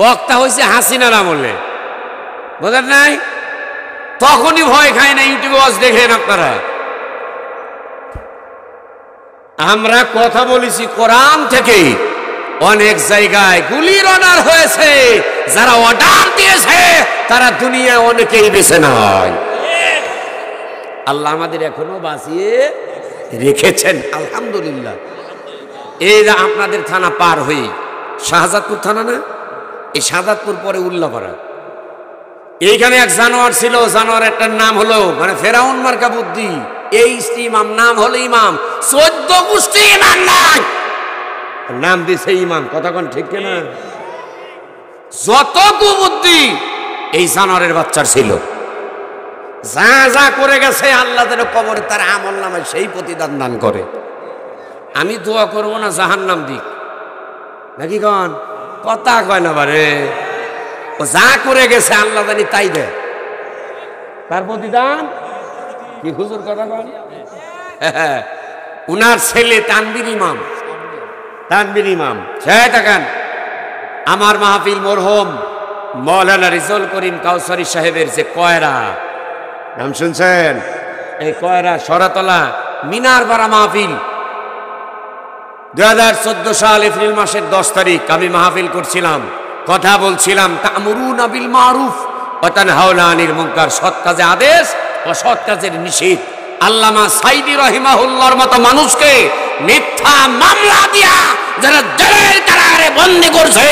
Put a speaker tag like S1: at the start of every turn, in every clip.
S1: বক্তা হয়েছে হাসিনার আমলে, বোঝেন নাই? তখনই ভয় খায় না। ইউটিউবে ওয়াজ দেখেন আপনারা। আমরা কথা বলেছি কোরআন থেকে, অনেক জায়গায় গুলির অর্ডার হয়েছে, যারা অর্ডার দিয়েছে তারা দুনিয়ায় অনেকেই বেঁচে নাই। আল্লাহ আমাদের এখনো বাঁচিয়ে রেখেছেন, আলহামদুলিল্লাহ। এই যে আপনাদের থানা পার হয়ে শাহজাদপুর থানা না, এই শাহজাদপুর পরে উল্লাপাড়া, এইখানে এক জানোয়ার ছিল। জানোয়ারটার নাম হলো মানে ফেরাউন মার্কা বুদ্ধি। এই ইমাম নাম হলো ইমাম, 14 গোষ্ঠী ইমাম নাই, নাম দিছে ইমাম। কথা কোন ঠিক না? যত কুবুদ্ধি এই জানোয়ারের বাচ্চার ছিল। যা যা করে গেছে আল্লাহ যেন কবরে তার আমল নামে সেই প্রতিদান দান করে। আমি দোয়া করবো না জাহান্নাম দিক, নাকি কন? কথা কয় না বারে। ও যা করে গেছে আল্লাহ জানি তাই দেয় তার প্রতিদান। কি হুজুর কথা কন? উনার ছেলে তানবীর ইমাম, তানবীর ইমাম। সে থাকেন আমার মাহফিল মরহুম মৌলানা রিজল করিম কাউসারি সাহেবের যে কয়রা, নাম শুনছেন? এই কয়রা সরাতলা মিনারপাড়া মাহফিল 2014 সাল এপ্রিল মাসের 10 তারিখ আমি মাহফিল করছিলাম, কথা বলছিলাম তা'মুরুনা বিল মারুফ ওয়া তানহাউনা আনিল মুনকার, সৎ কাজে আদেশ ও সৎ কাজের নিষেধ। আল্লামা সাইদি রাহিমাহুল্লাহর মতো মানুষকে মিথ্যা মামলা দিয়া যারা জেলের কারাগারে বন্দী করছে,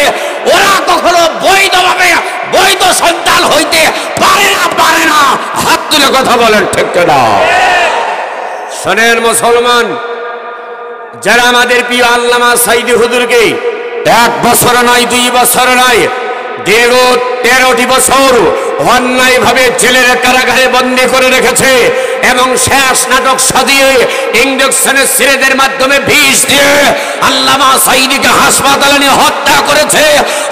S1: ওরা কখনো বৈধভাবে বৈধ সন্তান হইতে পারে না, পারে না। হাত তুলে কথা বলেন ঠিক কিনা? শোনেন মুসলমান, যারা আমাদের প্রিয় আল্লামা সাইদি হুজুরকে 1 বছর নয় 2 বছর নয় 13টি বছর অন্যায় ভাবে জেলের কারাগারে বন্দী করে রেখেছে এবং শেষ নাটক সাজিয়ে ইঞ্জেকশনের সিরিজের মাধ্যমে বিষ দিয়ে আল্লামা সাইদিকে হাসপাতালে নিয়ে হত্যা করেছে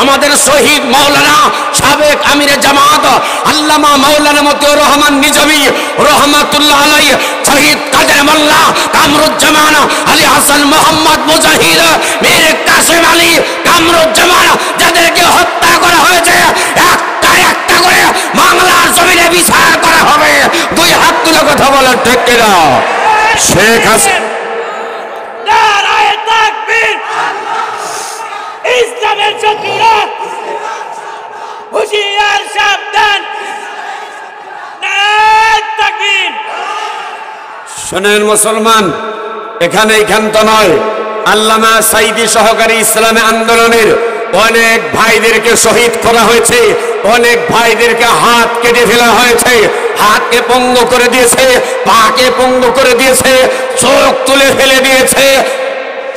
S1: আমাদের শহীদ মাওলানা সাবেক আমিরে জামাত আল্লামা মাওলানা মতিউর রহমান নিজামী রহমাতুল্লাহ আলাইহি, শহীদ কাদের মোল্লা কামরুজ্জামান আলী হাসান মোহাম্মদ মুজাহিদ মীর কাসেম আলী কামরুজ্জামান, যাদেরকে হত্যা করা হয়েছে একটা একটা করে বাংলার জমিনে বিচার করা হবে। 2 হাত তুলে কথা বলেন ঠিক কিনা? শেখ হাসিনা
S2: নারায়ে তাকবীর, ইসলামের শত্রুরা হুঁশিয়ার সাবধান, নারায়ে তাকবীর।
S1: শোনেন মুসলমান, এখান তো নয়, আল্লামা সাইদি সহকারী ইসলামী আন্দোলনের অনেক ভাইদেরকে শহীদ করা হয়েছে, অনেক ভাইদেরকে হাত কেটে ফেলা হয়েছে, হাতকে পঙ্গু করে দিয়েছে, পাকে পঙ্গু করে দিয়েছে, চোখ তুলে ফেলে দিয়েছে।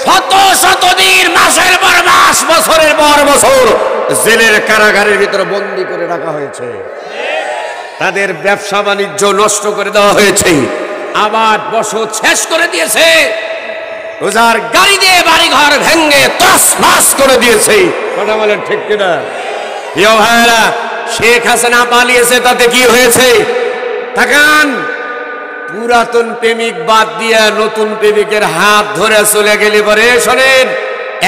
S1: শত শত দিন, মাসের পর মাস, বছরের পর বছর জেলের কারাগারের ভিতরে বন্দী করে রাখা হয়েছে। তাদের ব্যবসা বাণিজ্য নষ্ট করে দেওয়া হয়েছে, আবার বসত শেষ করে দিয়েছে, রোজার গাড়ি দিয়ে বাড়ি ঘর ভেঙে তছনছ করে দিয়েছে। কথা বলেন ঠিক কিনা? প্রিয় ভাইরা, শেখ হাসিনা পালিয়েছে, তাতে কি হয়েছে? তাকান, পুরাতন প্রেমিক বাদ দিয়ে নতুন প্রেমিকের হাত ধরে চলে গেলে পরে, শোনেন,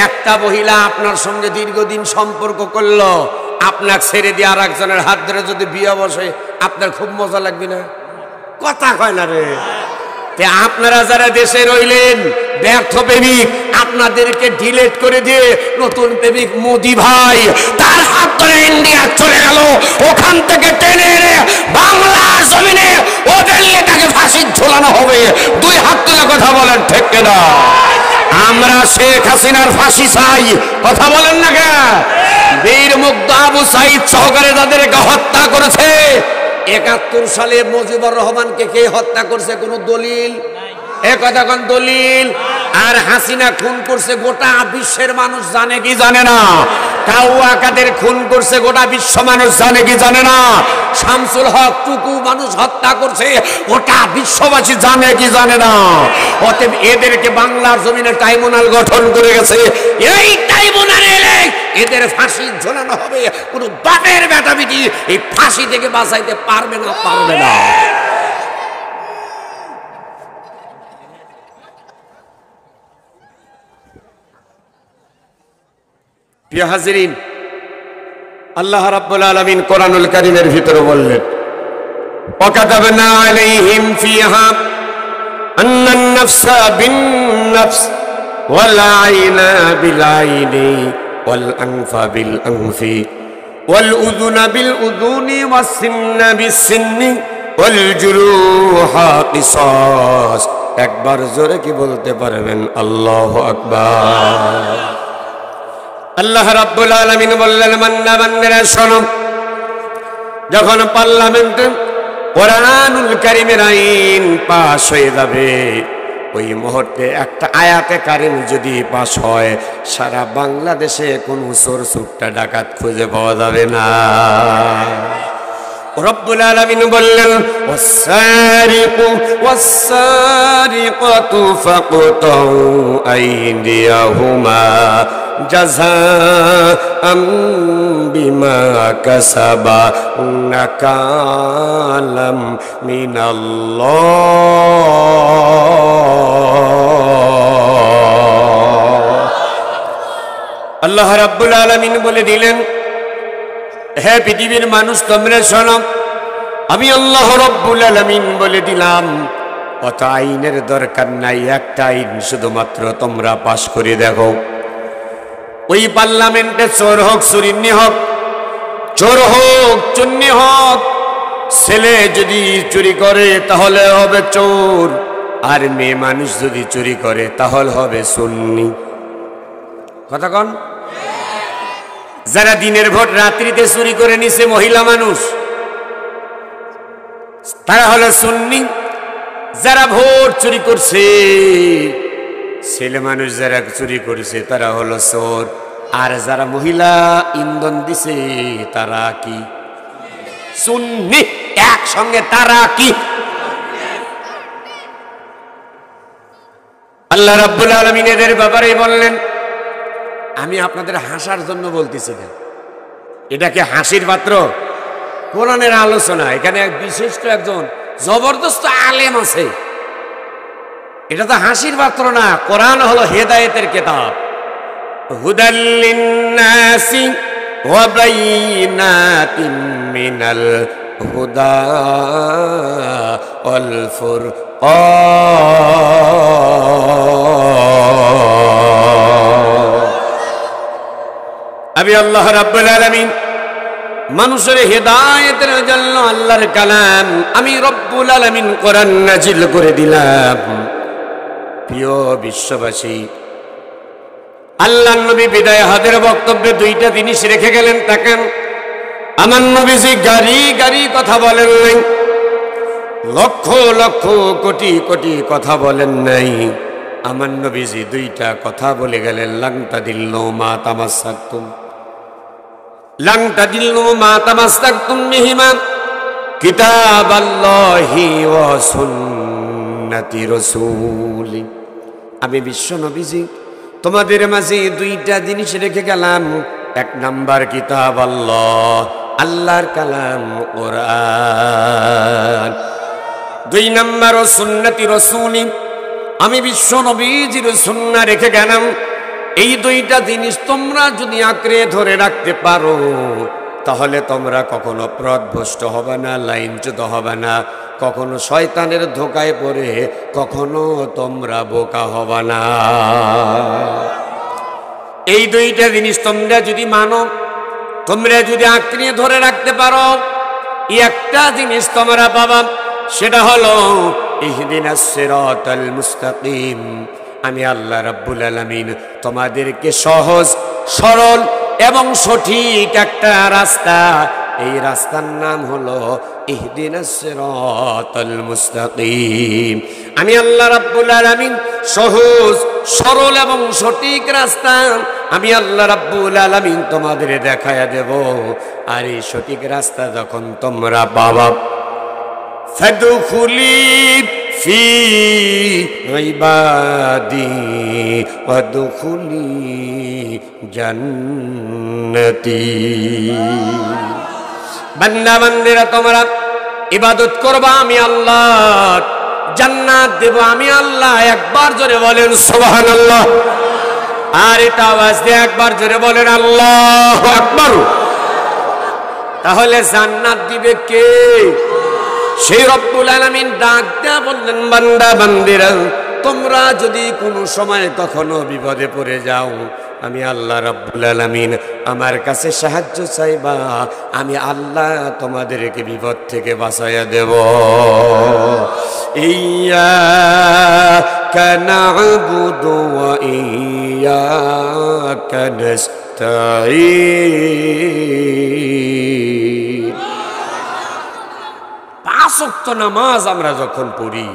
S1: একটা মহিলা আপনার সঙ্গে দীর্ঘদিন সম্পর্ক করলো, আপনাকে ছেড়ে দিয়ে আর একজনের হাত ধরে যদি বিয়ে বসে, আপনার খুব মজা লাগবে না? কথা কয় না রে। আপনারা যারা দেশে রইলেন ব্যর্থ প্রেমিক, আপনাদেরকে ডিলেট করে দিয়ে নতুন প্রেমিক মোদি ভাই তার হাত ধরে ইন্ডিয়া চলে গেল, ওখান থেকে টেনে এনে বাংলার জমিনে ওদের তাকে ফাঁসি ঝোলানো হবে। 2 হাত তুলে কথা বলেন ঠিক কিনা? আমরা শেখ হাসিনার ফাঁসি চাই। কথা বলেন না কে? বীর মুগ্ধ আবু সাইদ সহকারে যাদেরকে হত্যা করেছে, 71 সালে মুজিবুর রহমানকে কে হত্যা করছে? কোন দলিল? কথা কোন দলিল? আর হাসিনা খুন করছে গোটা বিশ্বের মানুষ জানে কি জানে না? কাউয়া কাদের খুন করছে গোটা বিশ্ব মানুষ জানে কি জানে না? শামসুল হক টুকু মানুষ হত্যা করছে গোটা বিশ্ববাসী জানে কি জানে না? অতএব এদেরকে বাংলার জমিনে ট্রাইব্যুনাল গঠন করে গেছে, এই ট্রাইব্যুনালে এদের ফাঁসি ঝোলানো হবে। কোন বাপের বেটা বেটি এই ফাঁসি থেকে বাঁচাইতে পারবে না, পারবে না। প্রিয় হাজিরিন, আল্লাহ রাব্বুল আলামিন কোরআনুল কারীমের ভিতরে বললেন, ওয়াকাতাবনা আলাইহিম ফিহা আন্নান নাফসা বিন-নাফস ওয়াল আইনা বিল-আইনি ওয়াল আনফা বিল-আনফি ওয়াল উযুনা বিল-উযুনি ওয়াস-সিন্না বিস-সিন্নি ওয়াল জুরুহা কিসাস। একবার জোরে কি বলতে পারবেন? আল্লাহু আকবার। আল্লাহ রাব্বুল আলামিন বললেন, বান্দা বান্দারা শোনো, যখন পার্লামেন্টে কোরআনুল কারীমের আইন পাস হয়ে যাবে, ওই মুহূর্তে একটা আয়াতে কারিম যদি পাস হয়, সারা বাংলাদেশে কোন চোর চুট্টা ডাকাত খুঁজে পাওয়া যাবে না। রব্বুল আলামিন বললেন, ওয়াস-সারিকু ওয়াস-সারিকাতু ফাকতাউ আইদিয়াহুমা জাযাআম বিমা কাসাবা নাকালাম মিনাল্লাহ। আল্লাহ রাব্বুল আলামিন বলে দিলেন, হে পৃথিবীর মানুষ, তোমরা শোনো, আমি আল্লাহ রাব্বুল আলামিন বলে দিলাম, অত আইনের দরকার নাই, একটা আইন শুধুমাত্র তোমরা পাশ করে দেখো। ওই পার্লামেন্টে চোর হোক চুরিন্নি হোক, চোর হোক চুন্নি হোক, ছেলে যদি চুরি করে তাহলে হবে চোর, আর মেয়ে মানুষ যদি চুরি করে তাহলে হবে সুন্নি। কথা কন? যারা দিনের ভোট রাত্রিতে চুরি করে নিছে মহিলা মানুষ, তারা হলো সুন্নি। যারা ভোট চুরি করছে ছেলে মানুষ, যারা চুরি করেছে তারা হলো চোর। আর যারা মহিলা ইন্ধন দিছে তারা কি? সুন্নি। একসঙ্গে তারা কি? আল্লাহ রাব্বুল আলামিন এদের ব্যাপারে বললেন, আমি আপনাদের হাসার জন্য বলতেছি না, এটা কি হাসির পাত্র? কোরআনের আলোচনা, এখানে এক বিশিষ্ট একজন জবরদস্ত আলেম আছে, এটা তো হাসির পাত্র না। কোরআন হলো হেদায়েতের কিতাব, হুদাল লিন-নাসি ওয়া বাইয়িনাতিন মিনাল হুদা ওয়াল ফুরকান। আমি আল্লাহ রাব্বুল আলামিন মানুষের হেদায়েতের জন্য আল্লাহর কালাম আমি রব্বুল আলামিন কোরআন নাজিল করে দিলাম। প্রিয় বিশ্ববাসী, আল্লাহর নবী বিদায় হাদের বক্তব্যে দুইটা জিনিস রেখে গেলেন। তাকান, আমার নবীজি গাড়ি গাড়ি কথা বলেন নাই, লক্ষ লক্ষ কোটি কোটি কথা বলেন নাই। আমার নবীজি দুইটা কথা বলে গেলেন, লাং তাদিল্লু মা তামাসসাকতুম, লাং তাদিল্লু মা তামাসসাকতুম বিহিমা কিতাবাল্লাহি ওয়া সুন্নাতি রাসূলি। আমি বিশ্ব নবীজি তোমাদের মাঝে দুইটা জিনিস রেখে গেলাম। এক নাম্বার কিতাব আল্লাহ, আল্লাহর কালাম কোরআন। দুই নাম্বার সুন্নতি রাসূলি, আমি বিশ্ব নবীজির সুন্নাহ রেখে গেলাম। এই দুইটা জিনিস তোমরা যদি আঁকড়ে ধরে রাখতে পারো, তাহলে তোমরা কখনো পথভ্রষ্ট হবে না, লাইনচ্যুত হবে না, কখনো শয়তানের ধোকায় পড়ে কখনো তোমরা বোকা হবে না। এই দুইটা জিনিস তোমরা যদি মানো, তোমরা যদি আঁকড়ে ধরে রাখতে পারো, একটা জিনিস তোমরা পাবা, সেটা হলো ইহদিনাস সিরাতাল মুস্তাকিম। আমি আল্লাহ রাব্বুল আলামিন তোমাদেরকে সহজ সরল এবং সঠিক একটা রাস্তা, এই রাস্তার নাম হলো ইহদিনাস সিরাতাল মুস্তাকিম। আমি আল্লাহ রাব্বুল আলামিন সহজ সরল এবং সঠিক রাস্তা আমি আল্লাহ রাব্বুল আলামিন তোমাদের দেখায়া দেব। আর এই সঠিক রাস্তা যখন তোমরা পাবা, ফাদখুলি ফি ইবাদি ওয়াদখুলি জান্নাতি। বান্দা বান্দিরা তোমরা ইবাদত করবা, আমি আল্লাহ জান্নাত দেব আমি আল্লাহ। একবার জোরে বলেন সুবহানাল্লাহ। আর এটা আওয়াজ দিয়ে একবার জোরে বলেন আল্লাহু আকবার। তাহলে জান্নাত দিবে কে? সেই রব্বুল আলামিন ডাক দেয়া বললেন, বান্দা বান্দিরা, তোমরা যদি কোনো সময় কখনো বিপদে পড়ে যাও, আমি আল্লাহ রাব্বুল আলামিন আমার কাছে সাহায্য চাইবা, আমি আল্লাহ তোমাদেরকে বিপদ থেকে বাঁচাইয়া দেব। ইয়্যাকা না'বুদু ওয়া ইয়্যাকা নাস্তাঈন। পাঁচ ওয়াক্ত নামাজ আমরা যখন পড়ি,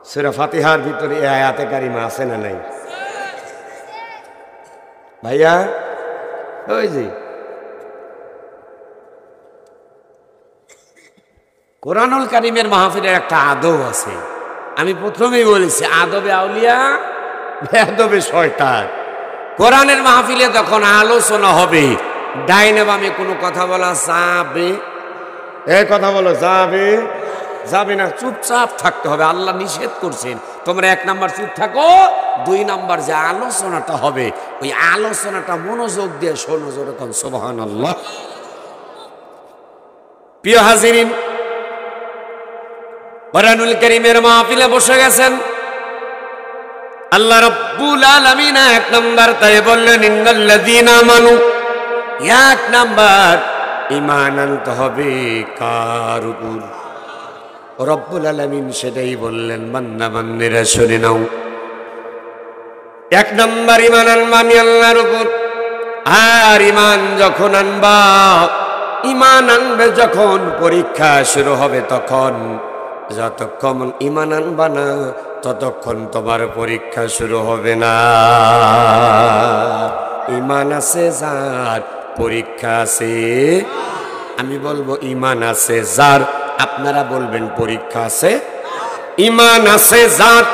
S1: সূরা ফাতিহার ভিতরে এই আয়াতে কারিমা আছে না নাই ভাইয়া? ওই যে কোরআনুল কারিমের মাহফিলের একটা আদব আছে। আমি প্রথমেই বলেছি, আদবে আউলিয়া বেয়াদবে শয়তান। কোরআনের মাহফিলে যখন আলোচনা হবে, ডাইনে বামে কোনো কথা বলা যাবে? এই কথা বলো, যাবে? যাবে না, চুপচাপ থাকতে হবে। আল্লাহ নিষেধ করছেন তোমরা 1 নাম্বার চুপ থাকো, 2 নাম্বার যে আলোচনাটা হবে ওই আলোচনাটা মনোযোগ দিয়ে শোনো। যেরকম সুবহানাল্লাহ। প্রিয় হাজিরিন, কোরআনুল কারীমের মাহফিলে বসে গেছেন আল্লাহ রাব্বুল আলামিন 1 নাম্বার তাই বললেন, ইন্নাল্লাযীনা আমানু। 1 নাম্বার ঈমান আনতে হবে কার উপর? রব্বুল আলামিন সেটাই বললেন, বান্দা বান্দিরা শুনে নাও। 1 নাম্বার ঈমান আনবা আমি আল্লাহর উপর। আর ঈমান যখন আনবা, ঈমান আনবে যখন পরীক্ষা শুরু হবে তখন। যতক্ষণ ঈমান আনবা না ততক্ষণ তোমার পরীক্ষা শুরু হবে না। ঈমান আছে যার, পরীক্ষা আছে। আমি বলবো ঈমান আছে যার, আপনারা বলবেন পরীক্ষা আছে। ঈমান আছে যার,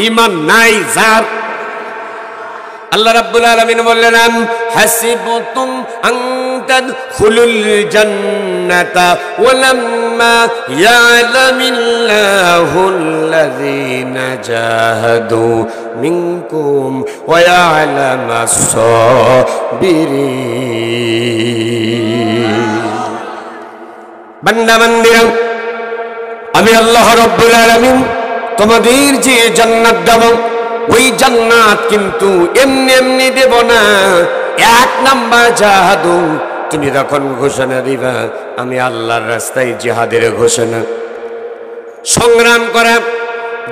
S1: ঈমান নাই যার। আল্লাহ রাব্বুল আলামিন বললেন, আম হাসিবতুম আন তাদখুলুল জান্নাতা ওয়া লাম্মা ইয়ালামিল্লাহুল্লাযীনা জাহাদু মিনকুম ওয়া ইয়ালামাস সাবিরিন। বান্দা বান্দিরা, আমি আল্লাহ রাব্বুল আলামিন তোমাদের যে জান্নাত দেব, ওই জান্নাত কিন্তু এমনি এমনি দেব না। 1 নাম্বার জাহাদু, তুমি যখন ঘোষণা দিবা আমি আল্লাহর রাস্তায় জিহাদের ঘোষণা, সংগ্রাম করা,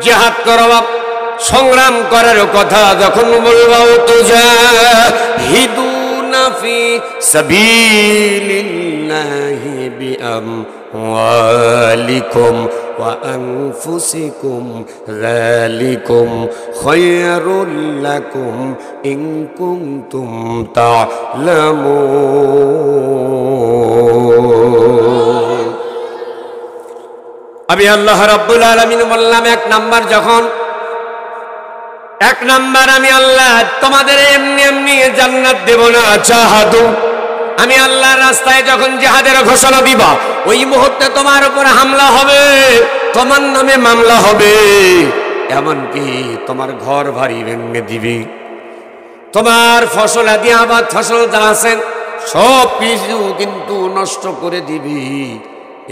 S1: জিহাদ করবা, সংগ্রাম করার কথা যখন বলবা, তো জাহিদুনা ফি সাবিলিল্লাহি বিআমওয়ালিকুম ওয়া আনফুসিকুম যালিকুম খায়রুল লাকুম ইন কুনতুম তা'লামুন। আমি আল্লাহ রাব্বুল আলামিন বললাম, 1 নাম্বার যখন 1 নাম্বার আমি আল্লাহ তোমাদের এমনি এমনি জান্নাত দেব না। জাহাদু, আমি আল্লাহর রাস্তায় যখন জিহাদের ঘোষণা দিবা, ওই মুহূর্তে তোমার উপর হামলা হবে, তোমার নামে মামলা হবে, এমনকি তোমার ঘর বাড়ি ভেঙে দিবি, তোমার ফসল আদি আবাদ ফসল যা আছে সব কিছু কিন্তু নষ্ট করে দিবি।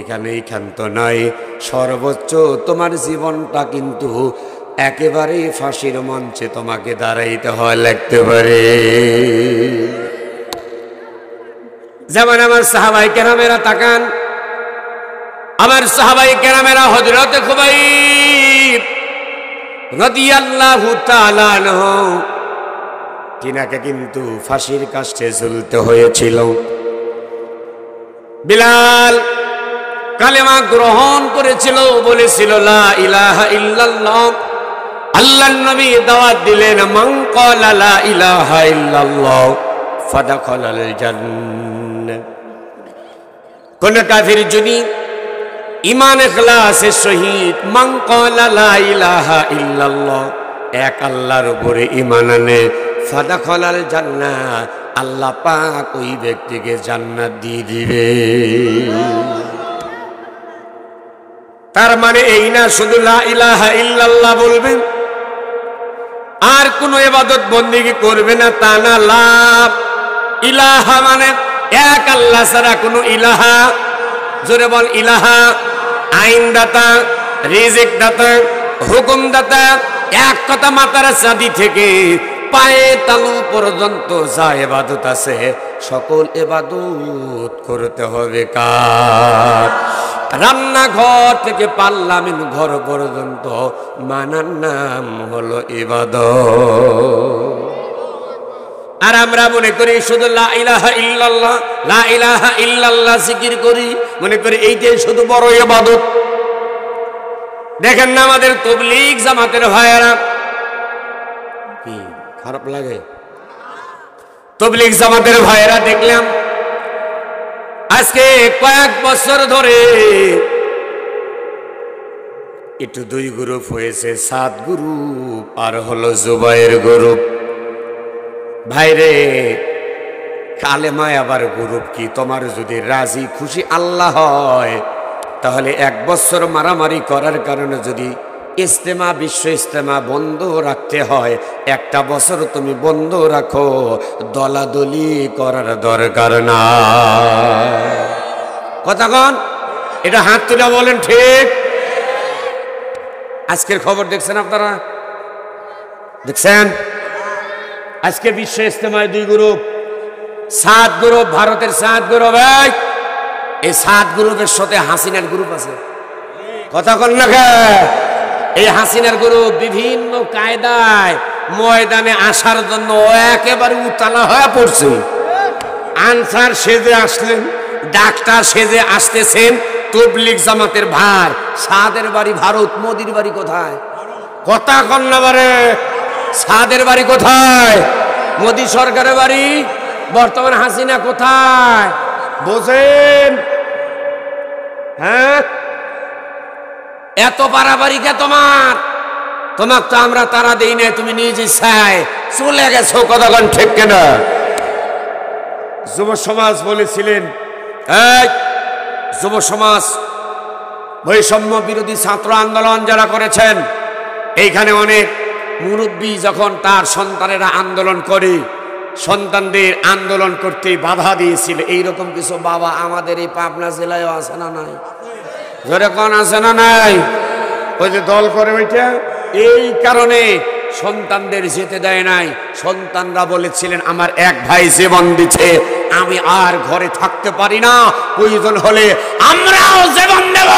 S1: এখানেই ক্ষান্ত নয়, সর্বোচ্চ তোমার জীবনটা কিন্তু একেবারে ফাঁসির মঞ্চে তোমাকে দাঁড়াইতে হয় লাগতে পারে। যেমন আমার সাহাবায়ে কেরামেরা তাকান, আমার সাহাবায়ে কেরামেরা হযরতে খুবাইব রাদিয়াল্লাহু তাআলা আনহু, তিনাকে কিন্তু ফাঁসির কাষ্ঠে ঝুলতে হয়েছিল। বিলাল কালেমা গ্রহণ করেছিল, বলেছিল লা ইলাহা ইল্লাল্লাহ। আল্লাহর নবী দাওয়াত দিলেন, মান ক্বালা লা ইলাহা ইল্লাল্লাহ ফাদাখালাল জান্নাহ। কোন কাফির যদি ঈমান ইখলাসের সহিত মান ক্বালা লা ইলাহা ইল্লাল্লাহ, এক আল্লাহর উপরে ঈমান আনে, ফাদাখালাল জান্নাহ, আল্লাহ পাক ওই ব্যক্তিকে জান্নাত দিয়ে দিবে। তার মানে এই না শুধু লা ইলাহা ইল্লাল্লাহ বলবেন আর কোন ইবাদত বন্দেগী করবে না, তা না। লা ইলাহা মানে এক আল্লাহ ছাড়া কোনো ইলাহা, জোরে বল ইলাহা, আইনদাতা, রিজিক দাতা, হুকুম দাতা, এক কথা মাতার চাঁদি থেকে পায়ে তালু পর্যন্ত যা ইবাদত আছে সকল ইবাদত করতে হবে কার? রান্নাঘর থেকে পার্লামেন্ট ঘর পর্যন্ত মানার নাম হলো ইবাদত। আর আমরা মনে করি শুধু লা ইলাহা ইল্লাল্লাহ, লা ইলাহা ইল্লাল্লাহ জিকির করি, মনে করি এইটাই শুধু বড় ইবাদত। দেখেন না আমাদের তাবলীগ জামাতের ভাইয়েরা, কি খারাপ লাগে? তাবলীগ জামাতের ভাইয়েরা দেখলাম আজকে কয়েক বছর ধরে একটু 2 গ্রুপ হয়েছে, 7 গ্রুপ আর হলো জুবাইর গ্রুপ। ভাইরে কালেমায় আবার গ্রুপ কি? তোমার যদি রাজি খুশি আল্লাহ হয় তাহলে 1 বছর মারামারি করার কারণে যদি ইজতেমা, বিশ্ব ইজতেমা বন্ধ রাখতে হয়, 1টা বছর তুমি বন্ধ রাখো, দলাদলি করার দরকার না। কথা কন, এটা হাত তুলে বলেন ঠিক। আজকের খবর দেখছেন আপনারা? দেখছেন আজকে বিশ্ব ইজতেমায় 2 গ্রুপ, 7 গ্রুপ, ভারতের 7 গ্রুপ। এই 7 গ্রুপের সাথে হাসিনার গ্রুপ আছে। কথা কন না? এই হাসিনার গ্রুপ বিভিন্ন কায়দায় ময়দানে আসার জন্য একেবারে উতলা হয়ে পড়ছে। আনসার সেজে আসলেন, ডাক্তার সেজে আসতেছেন। তাবলীগ জামাতের ভার, সাদের বাড়ি ভারত, মোদির বাড়ি কোথায়? কথা কন না বারে, সাদের বাড়ি কোথায়? মোদি সরকারের বাড়ি। বর্তমান হাসিনা কোথায় বোঝেন? হ্যাঁ, এত বাড়াবাড়ি কে তোমার? তোমার তো আমরা তারা দেই না, তুমি নিজে চাই চলে গেছো। কতক্ষণ ঠিক কেনা? যুব সমাজ বলেছিলেন, এই যুব সমাজ বৈষম্য বিরোধী ছাত্র আন্দোলন যারা করেছেন, এইখানে অনেক মুরব্বী যখন তার সন্তানেরা আন্দোলন করে, সন্তানদের আন্দোলন করতে বাধা দিয়েছিল। এইরকম কিছু বাবা আমাদের এই পাবনা জেলায় আছে না নাই? ধরে কোন আছে না নাই? ওই যে দল করে ওইটা, এই কারণে সন্তানদের যেতে দেয় নাই। সন্তানরা বলেছিলেন আমার এক ভাই জীবন দিচ্ছে, আমি আর ঘরে থাকতে পারি না, প্রয়োজন হলে আমরাও জীবন দেব।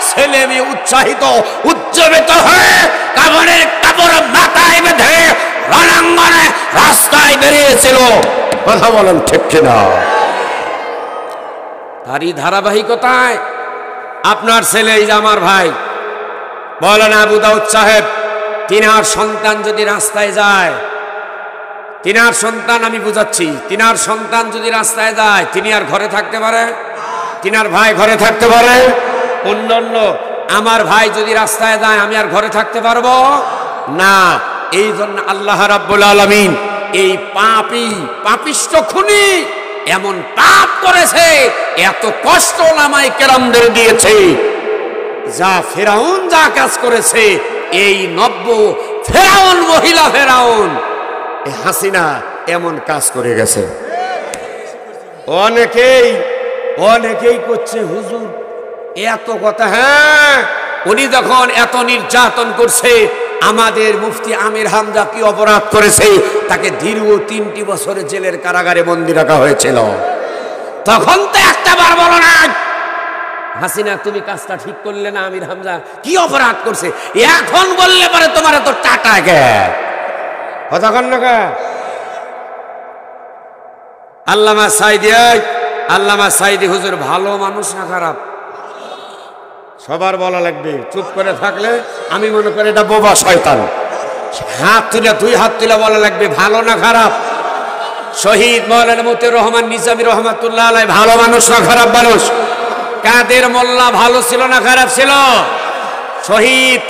S1: ছেলে মেয়ে উৎসাহিত উজ্জীবিত হয়ে কাপড়ের কাপড় মাথায় বেঁধে রণাঙ্গনে রাস্তায় বেরিয়েছিল। কথা বলেন ঠিক কিনা? তারই ধারাবাহিকতায় আপনার ছেলে, এই যে আমার ভাই বলেন আবু দাউদ সাহেব, তিনার সন্তান যদি রাস্তায় যায়, তিনার সন্তান, আমি বুঝাচ্ছি, তিনার সন্তান যদি রাস্তায় যায়, তিনি আর ঘরে থাকতে পারে? তিনার ভাই ঘরে থাকতে পারে? অন্যান্য আমার ভাই যদি রাস্তায় যায়, আমি আর ঘরে থাকতে পারবো না। এই জন্য আল্লাহ রাব্বুল আলামিন এই পাপিষ্ট খুনি এমন পাপ করেছে, এত কষ্ট ওলামায়ে কেরামদের দিয়েছে, যা ফেরাউন যা কাজ করেছে, এই নব্য ফেরাউন, মহিলা ফেরাউন, এই হাসিনা এমন কাজ করে গেছে। অনেকেই করছে হুজুর এত কথা। হ্যাঁ, উনি যখন এত নির্যাতন করছে, আমাদের মুফতি আমির হামজা কি অপরাধ করেছে? তাকে দীর্ঘ 3টি বছরে জেলের কারাগারে বন্দী রাখা হয়েছিল। তখন তো একটা বার বলো না হাসিনা তুমি কাজটা ঠিক করলে না, আমির হামজা কি অপরাধ করছে? এখন বললে পারে তোমার তো টাটা গে কথা কন না। আল্লামা সাইদি হুজুর ভালো মানুষ না খারাপ? সবার বলা লাগবে, চুপ করে থাকলে আমি মনে করি এটা বোবা শয়তান। হাত তুলে, 2 হাত তুলে বলা লাগবে ভালো না খারাপ? শহীদ মাওলানা মতিউর রহমান নিজামী রহমাতুল্লাহ আলাইহি ভালো মানুষ না খারাপ মানুষ? কাদের মোল্লা ভালো ছিল না খারাপ ছিল? শহীদ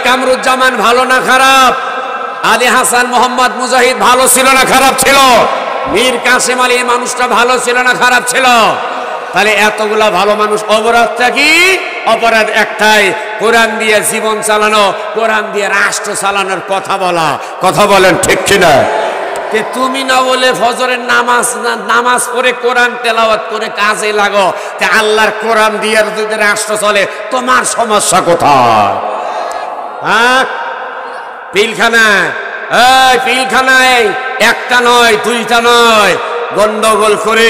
S1: কামরুজ্জামান ভালো না খারাপ? আলী হাসান মোহাম্মদ মুজাহিদ ভালো ছিল না খারাপ ছিল? মীর কাসেম আলী মানুষটা ভালো ছিল না খারাপ ছিল? তাহলে এতগুলা ভালো মানুষ, অপরাধটা কি? অপরাধ একটাই, কোরআন দিয়ে জীবন চালানো, কোরআন দিয়ে রাষ্ট্র চালানোর কথা বলা। কথা বলেন ঠিক কিনা? তুমি না বলে ফজরের নামাজ পড়ে কোরআন তেলাওয়াত করে কাজে লাগো, তে আল্লাহর কোরআন দিয়ে যদি রাষ্ট্র চলে, তোমার সমস্যা কোথায়? হ্যাঁ, পিলখানায় পিলখানায় একটা নয় দুইটা নয় গন্ডগোল করে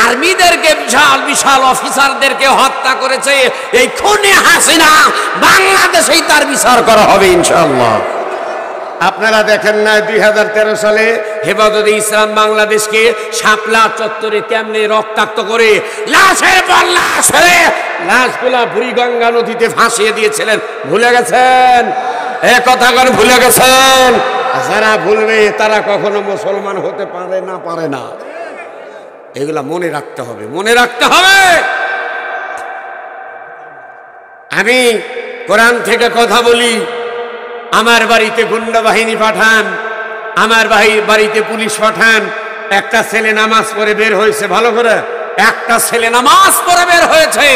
S1: আর্মিদেরকে বিশাল বিশাল অফিসারদেরকে হত্যা করেছে এই খুনি হাসিনা। বাংলাদেশেই তার বিচার করা হবে ইনশাআল্লাহ। আপনারা দেখেন না 2013 সালে হেফাজতে ইসলাম বাংলাদেশকে শাপলা চত্বরে কেমনে রক্তাক্ত করে লাশের পর লাশ ফেলে লাশগুলা বুড়িগঙ্গা নদীতে ভাসিয়ে দিয়েছিলেন। ভুলে গেছেন? এ কথা করে ভুলে গেছেন? যারা ভুলবে তারা কখনো মুসলমান হতে পারে না। এগুলা মনে রাখতে হবে, মনে রাখতে হবে। আমি কোরআন থেকে কথা বলি। আমার বাড়িতে গুন্ডা বাহিনী পাঠান, আমার বাড়িতে পুলিশ পাঠান। একটা ছেলে নামাজ পড়ে বের হয়েছে, ভালো করে একটা ছেলে নামাজ পড়ে বের হয়েছে,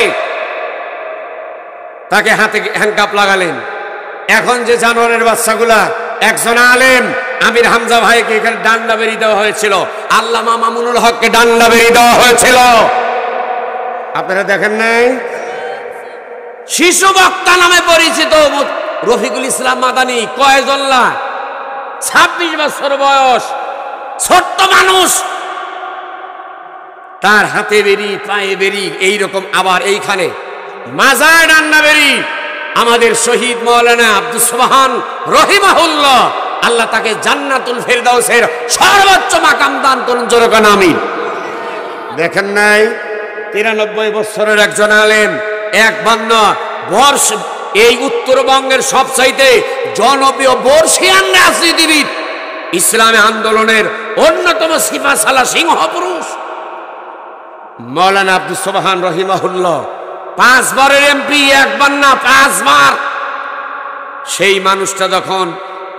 S1: তাকে হাতে হ্যান্ডকাপ লাগালেন। এখন যে জানোয়ারের বাচ্চাগুলা, একজন আলেম আমির হামজা ভাইকে এখানে ডান্ডা বেরি দেওয়া হয়েছিল, আল্লামা মামুনুল হককে ডান্ডা বেরি দেওয়া হয়েছিল, আপনারা দেখেন নাই? শিশু বক্তা নামে পরিচিত রফিকুল ইসলাম মাদানী কয়জল্লা, 26 বছর বয়স, ছোট্ট মানুষ, তার হাতে বেরি পায়ে বেরি এইরকম। আবার এইখানে মাজায় ডান্ডা বেরি আমাদের শহীদ মাওলানা আব্দুস সুবহান রহিমাহুল্লাহ, আল্লাহ তাকে জান্নাতুল ফেরদাউসের সর্বোচ্চ মাকাম দান করুন, জোরে বলেন আমিন। দেখেন নাই 93 বছরের একজন আলেম, এক বান্না বর্ষ, এই উত্তরবঙ্গের সবচাইতে জনপ্রিয় বর্ষিয়ান রাজনীতিবিদ, ইসলামী আন্দোলনের অন্যতম সিপাহসালা সিংহ পুরুষ মাওলানা আব্দুস সুবহান রহিমাহুল্লাহ, 5 বারের এমপি, একবার না 5 বার। সেই মানুষটা যখন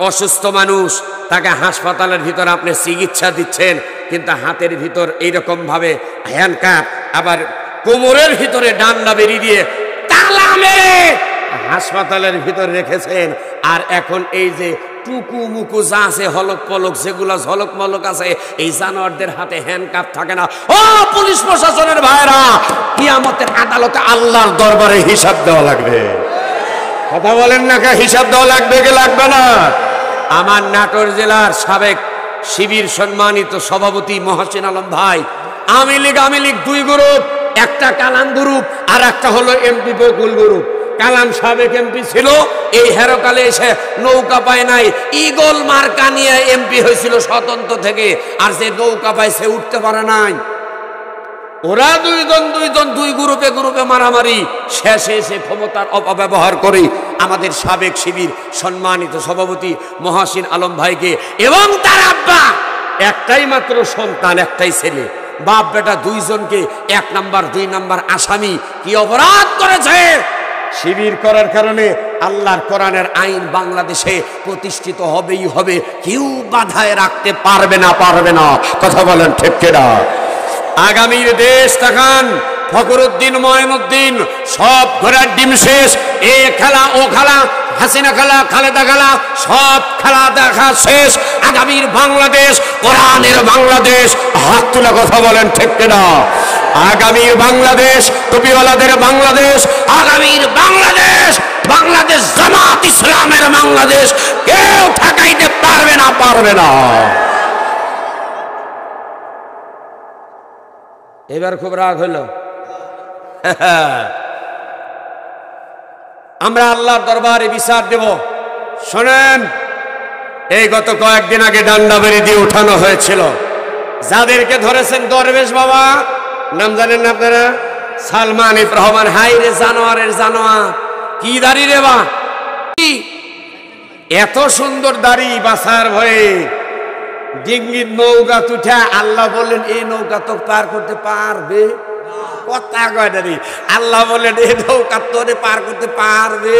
S1: অসুস্থ মানুষ, তাকে হাসপাতালের ভিতর আপনি চিকিৎসা দিচ্ছেন, কিন্তু হাতের ভিতর এইরকম ভাবে হ্যান্ডকাপ, আবার কোমরের ভিতরে ডান্ডা বেরিয়ে দিয়ে তালা মেরে হাসপাতালের ভিতর রেখেছেন। আর এখন এই যে টুকু মুকু যা আছে, হলক পলক যেগুলো ঝলক মলক আছে, এই জানোয়ারদের হাতে হ্যান্ডকাপ থাকে না। ও পুলিশ প্রশাসনের ভাইরা, কিয়ামতের আদালতে আল্লাহর দরবারে হিসাব দেওয়া লাগবে। কথা বলেন না, হিসাব দেওয়া লাগবে কি লাগবে না? আমার নাটোর জেলার সাবেক শিবির সম্মানিত সভাপতি মহসিন আলম ভাই, আওয়ামী লীগ 2 গ্রুপ, একটা কালাম গ্রুপ আর একটা হলো এমপি বকুল গ্রুপ। কালাম সাবেক এমপি ছিল, এই হেরকালে এসে নৌকা পায় নাই, ইগল মার্কা নিয়ে এমপি হয়েছিল স্বতন্ত্র থেকে, আর যে নৌকা পায় সে উঠতে পারে নাই। ওরা দুইজন 2 গ্রুপে মারামারি, শেষে এসে ক্ষমতার অপব্যবহার করে আমাদের সাবেক শিবির সম্মানিত সভাপতি মহসিন আলম ভাইকে এবং তার আব্বা, একটাই মাত্র সন্তান, একটাই ছেলে, বাপ বেটা 2 জনকে 1 নাম্বার 2 নাম্বার আসামি। কি অপরাধ করেছে? শিবির করার কারণে আল্লাহর কোরআনের আইন বাংলাদেশে প্রতিষ্ঠিত হবেই হবে, কেউ বাধায় রাখতে পারবে না। কথা বলেন ঠিক কিনা? আগামীর দেশ তাকান, ফখরুদ্দিন মঈনুদ্দিন সব ঘোড়ার ডিম শেষ, এ খেলা ও খেলা, হাসিনা খেলা, খালেদা খেলা, সব খেলা দেখা শেষ। আগামীর বাংলাদেশ কোরআনের বাংলাদেশ। হাত তুলে কথা বলেন ঠিক কিনা? আগামীর বাংলাদেশ টুপিওয়ালাদের বাংলাদেশ, আগামীর বাংলাদেশ জামাত ইসলামের বাংলাদেশ। কেউ ঠেকাইতে পারবে না। এবার খুব রাগ হলো। আমরা আল্লাহর দরবারে বিচার দেব। শোনেন, এই গত কয়েকদিন আগে ডান্ডা বেরি দিয়ে উঠানো হয়েছিল, যাদেরকে ধরেছেন দরবেশ বাবা, নাম জানেন না আপনারা? সালমান এফ রহমান। হাই রে জানোয়ারের জানোয়ার, কি দাড়ি রে বা, এত সুন্দর দাড়ি, বাসার ভয়ে ডিঙ্গির নৌকা তুঠা আল্লাহ বললেন এই নৌকা তো পার করতে পারবে? কথা কয় দাঁড়ি, আল্লাহ বললেন এই নৌকা তোরে পার করতে পারবে?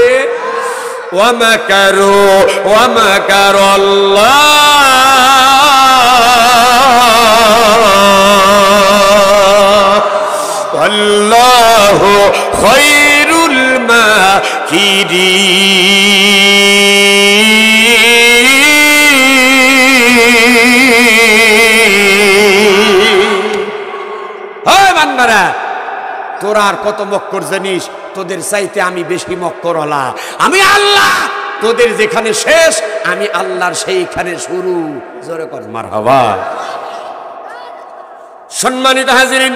S1: আল্লাহু খায়রুল মাকিরিন। বান্দারা, তোরা আর কত মক্কর জানিস? তোদের চাইতে আমি বেশি মক্কর হলা। আমি আল্লাহ, তোদের যেখানে শেষ আমি আল্লাহর সেইখানে শুরু। জোরে কর মারহাবা। সম্মানিত হাজিরিন,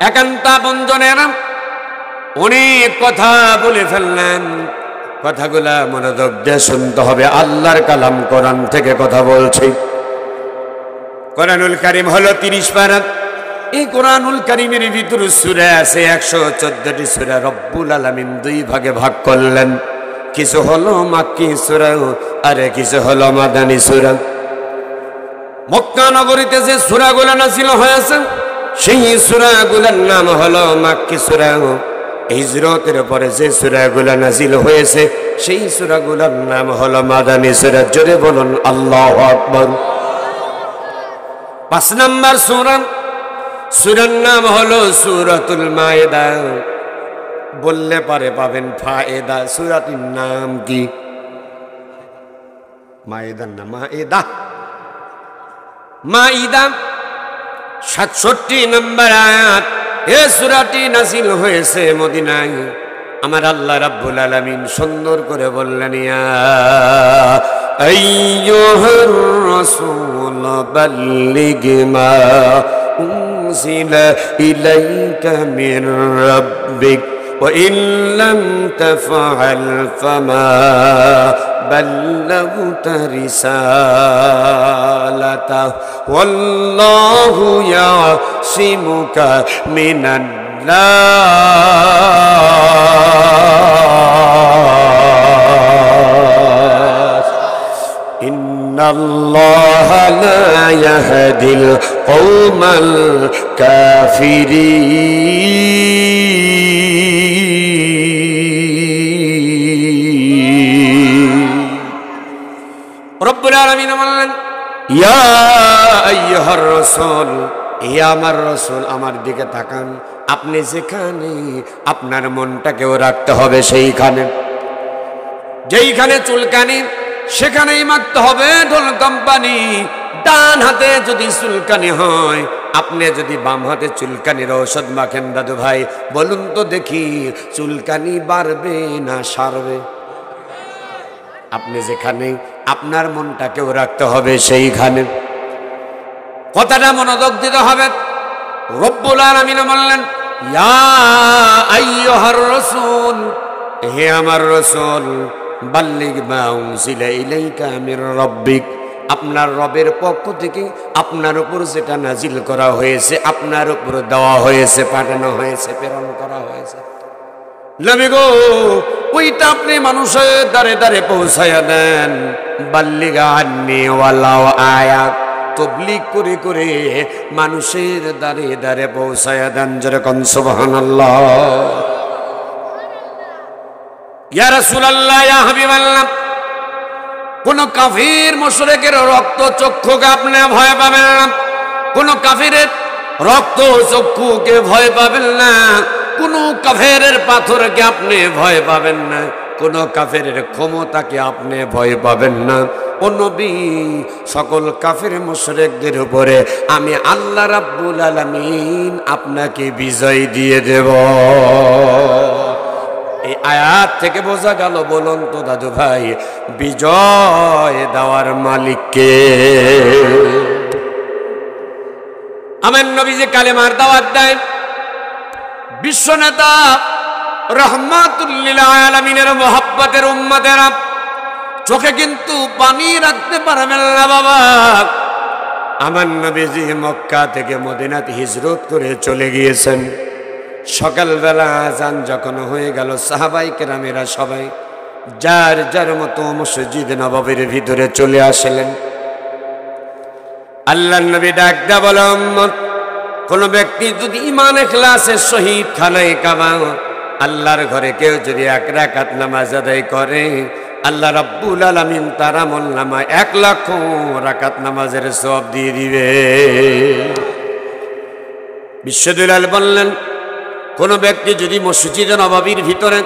S1: একান্ত বন্ধনেরা, অনেক কথা বলে ফেললেন। কথাগুলা মনোযোগ দিয়ে শুনতে হবে। আল্লাহর কালাম, কোরআন থেকে কথা বলছি। কোরআনুল কারীম হলো 30 পারা। এই কোরআনুল কারীমের ভিতরে সূরা আছে 114টি সূরা। রব্বুল আলামিন 2 ভাগে ভাগ করলেন, কিছু হলো মাক্কি সূরা আর কিছু হলো মাদানী সূরা। মক্কা নগরীতে যে সূরাগুলো নাযিল হয়েছে সেই সূরাগুলোর নাম হলো মাক্কি সূরা। হিজরতের পরে যে সূরাগুলো নাযিল হয়েছে সেই সূরাগুলোর নাম হলো মাদানী সূরা। জোরে বলুন আল্লাহু আকবার। 5 নম্বর সূরার নাম হলো সূরাতুল মায়েদা। বললে পারে পাবেন ফায়েদা। সূরাটির নাম কি? মায়েদার নাম মায়েদা। মাইদা 67 নম্বর আয়াত। এই সূরাটি নাযিল হয়েছে মদিনায়। আমার আল্লাহ রাব্বুল আলামিন সুন্দর করে বললেন, ইয়া আইয়ুহার রাসূল বাল্লিগ মা উনজিলা ইলাইকা মির রাব্বিক ওয়া ইন লাম তাফআল ফামা বাল্লাগতা রিসালাতা ওয়াল্লাহু ইয়াসিমুকা মিনান নাস ইন্নাল্লাহা লা ইয়াহদিল কওমাল কাফিরিন। রব্বুল আলামিন বললেন, ইয়া আইয়ুহার রাসূল, হে আমার রাসূল, আমার দিকে তাকান। আপনি যেখানে আপনার মনটাকেও রাখতে হবে সেইখানে। যেইখানে চুলকানি সেখানেই মাখতে হবে ঢোল কোম্পানি। ডান হাতে যদি চুলকানি হয়, আপনি যদি বাম হাতে চুলকানির ঔষধ মাখেন, দাদু ভাই বলুন তো দেখি, চুলকানি বাড়বে না সারবে? আপনি যেখানে আপনার মনটাকেও রাখতে হবে সেইখানে। কথাটা মনোযোগ দিতে হবে। রব্বুল আলামিন বললেন, ইয়া আইয়ুহার রাসূল, হে আমার রাসূল, বাল্লিগ মা উনজিলা ইলাইকা মির রাব্বিক, আপনার রবের পক্ষ থেকে আপনার উপর যেটা নাজিল করা হয়েছে, আপনার উপর দেওয়া হয়েছে, পাঠানো হয়েছে, প্রেরণ করা হয়েছে, নবী গো, ওইটা আপনি মানুষের দ্বারে দ্বারে পৌঁছায়া দেন। বাল্লিগ আন্নি ওয়ালাউ আয়াত, তাবলীগ করে করে মানুষের দ্বারে দ্বারে পৌঁছায়া দেন। যেরকম সুবহানাল্লাহ। ইয়া রাসূলুল্লাহ, ইয়া হাবিবাল্লাহ, কোন কাফির মুশরিকের রক্ত চক্ষুকে আপনি ভয় পাবেন না। কোন কাফিরের রক্ত চক্ষুকে ভয় পাবেন না। কোন কাফেরের পাথরকে আপনি ভয় পাবেন না। কোন কাফেরের ক্ষমতাকে আপনি ভয় পাবেন না। ও নবী, সকল কাফের মুশরিকদের উপরে আমি আল্লাহ রাব্বুল আলামিন আপনাকে বিজয় দিয়ে দেব। এই আয়াত থেকে বোঝা গেল, বলুন তো দাদু ভাই, বিজয় দেওয়ার মালিক কে? আমার নবী যে কালেমার দাওয়াত দেয়, বিশ্ব নেতা রাহমাতুল লিল আলামিনের মুহাব্বতের উম্মতেরা চোখে কিন্তু পানি রাখতে পারবেন না বাবা। আমার নবীজি মক্কা থেকে মদিনাতে হিজরত করে চলে গিয়েছেন। সকালবেলা আজান যখন হয়ে গেল, সাহাবায়ে কেরামেরা সবাই যার যার মতো মসজিদ নববীর ভিতরে চলে আসলেন। আল্লাহর নবী ডাক দেয়া বলে, উম্মত, কোন ব্যক্তি যদি ঈমান ইখলাসের সহিত খানায়ে কাবা আল্লাহর ঘরে কেউ যদি 1 রাকাত নামাজ আদায় করে, আল্লাহ রাব্বুল আলামিন তার আমলনামায় 1 লাখ রাকাত নামাজের সওয়াব দিয়ে দিবে। বিশ্বদুলাল বললেন, কোন ব্যক্তি যদি মসজিদে নববীর ভিতরে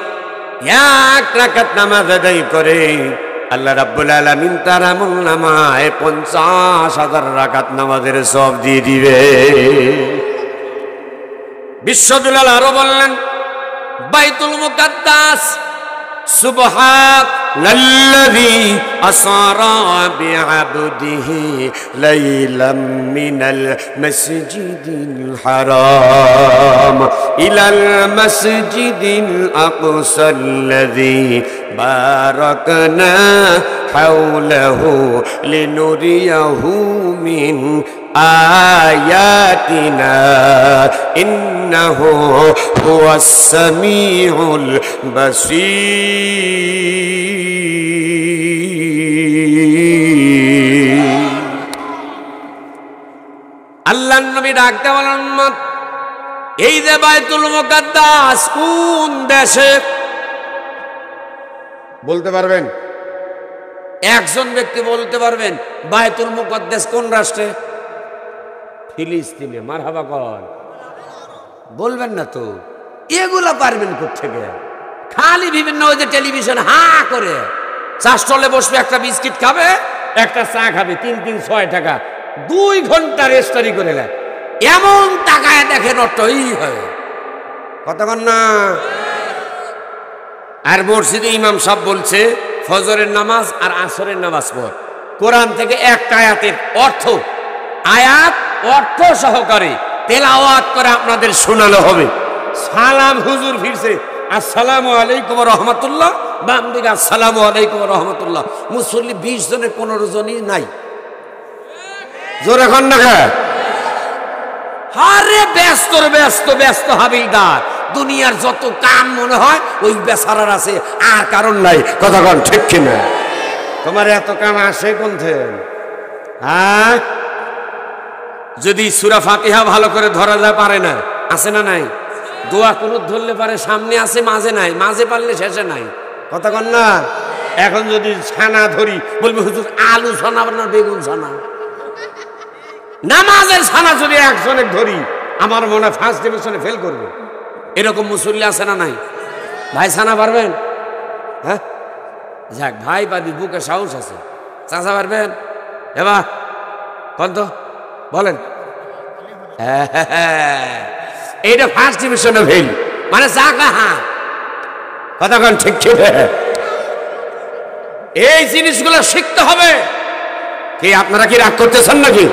S1: 1 রাকাত নামাজ আদায় করে, আল্লাহ রাব্বুল আলামিন তার আমলনামায় 50,000 রাকাত নামাজের সওয়াব দিয়ে দিবে। বিশ্বদুলাল আরো বললেন বাইতুল মুকাদ্দাস সুবহানাল্লাযী আসরা বিআবদিহি লাইলাম মিনাল মাসজিদিল হারাম ইলাল মাসজিদিল আকসাল্লাযী বারাকনা হাওলাহু লিনুরিয়াহু মিন আয়াতিনা ইন্নাহু হুয়াস সামিউল বাসীর। আল্লাহর নবী ডাকতে বলেন উম্মত, এই যে বাইতুল মুকাদ্দাস কোন দেশে? বলতে পারবেন? একজন ব্যক্তি বলতে পারবেন বাইতুল মুকাদ্দাস কোন রাষ্ট্রে? ফিলিস্তিনে। মারহাবা কর। বলবেন না তো, এগুলা পারবেন কোত্থেকে? খালি বিভিন্ন ওই যে টেলিভিশন হা করে চা স্টলে বসবে, একটা বিস্কিট খাবে, একটা চা খাবে, 3-6 টাকা, 2 ঘন্টা রেস্টারি করে নেয়। এমন টাকায় দেখে নটই হয় কতক্ষণ না। আর মসজিদে ইমাম সাহেব বলছে ফজরের নামাজ আর আসরের নামাজ পড়, কোরআন থেকে একটা আয়াতের অর্থ সহকারে তেলাওয়াত করে আপনাদের শোনানো হবে। সালাম হুজুর ফিরছে, আসসালামু আলাইকুম রহমতুল্লাহ, বাম দিকে আসসালামু আলাইকুম রহমতুল্লাহ। মুসল্লি 20 জনের 15 জনই নাই। জোরে এখন না আরে ব্যস্ত ব্যস্ত ব্যস্ত হাবিলদার, দুনিয়ার যত কাম মনে হয় ওই বেচারার আছে, আর কারণ নাই। কথা কন ঠিক কিনা? তোমার এত কাম আসে কোনথে? হ্যাঁ, যদি সূরা ফাতিহা ভালো করে ধরা যায় পারে না, আছে না নাই? দোয়া কুনুত ধরলে পারে, সামনে আছে মাঝে নাই, মাঝে পারলে শেষে নাই। কথা কন না? এখন যদি ছানা ধরি বলবে হুজুর আলু ছানা না বেগুন ছানা। নামাজের ছানা যদি একজনের ধরি আমার মনে হয় ফার্স্ট ডিভিশনে ফেল করবে। এরকম মুসল্লি আছে না নাই? ভাই ছানা পারবেন? হ্যাঁ যাক, ভাই পারবি, বুকে সাহস আছে। চাচা পারবেন? এবার কন তো বলেন। এইটা ফার্স্ট ডিভিশনে ফেল মানে চাকা। হ্যাঁ কথা কন ঠিক ঠিক। এই জিনিসগুলো শিখতে হবে। কি আপনারা কি রাগ করতেছেন নাকি?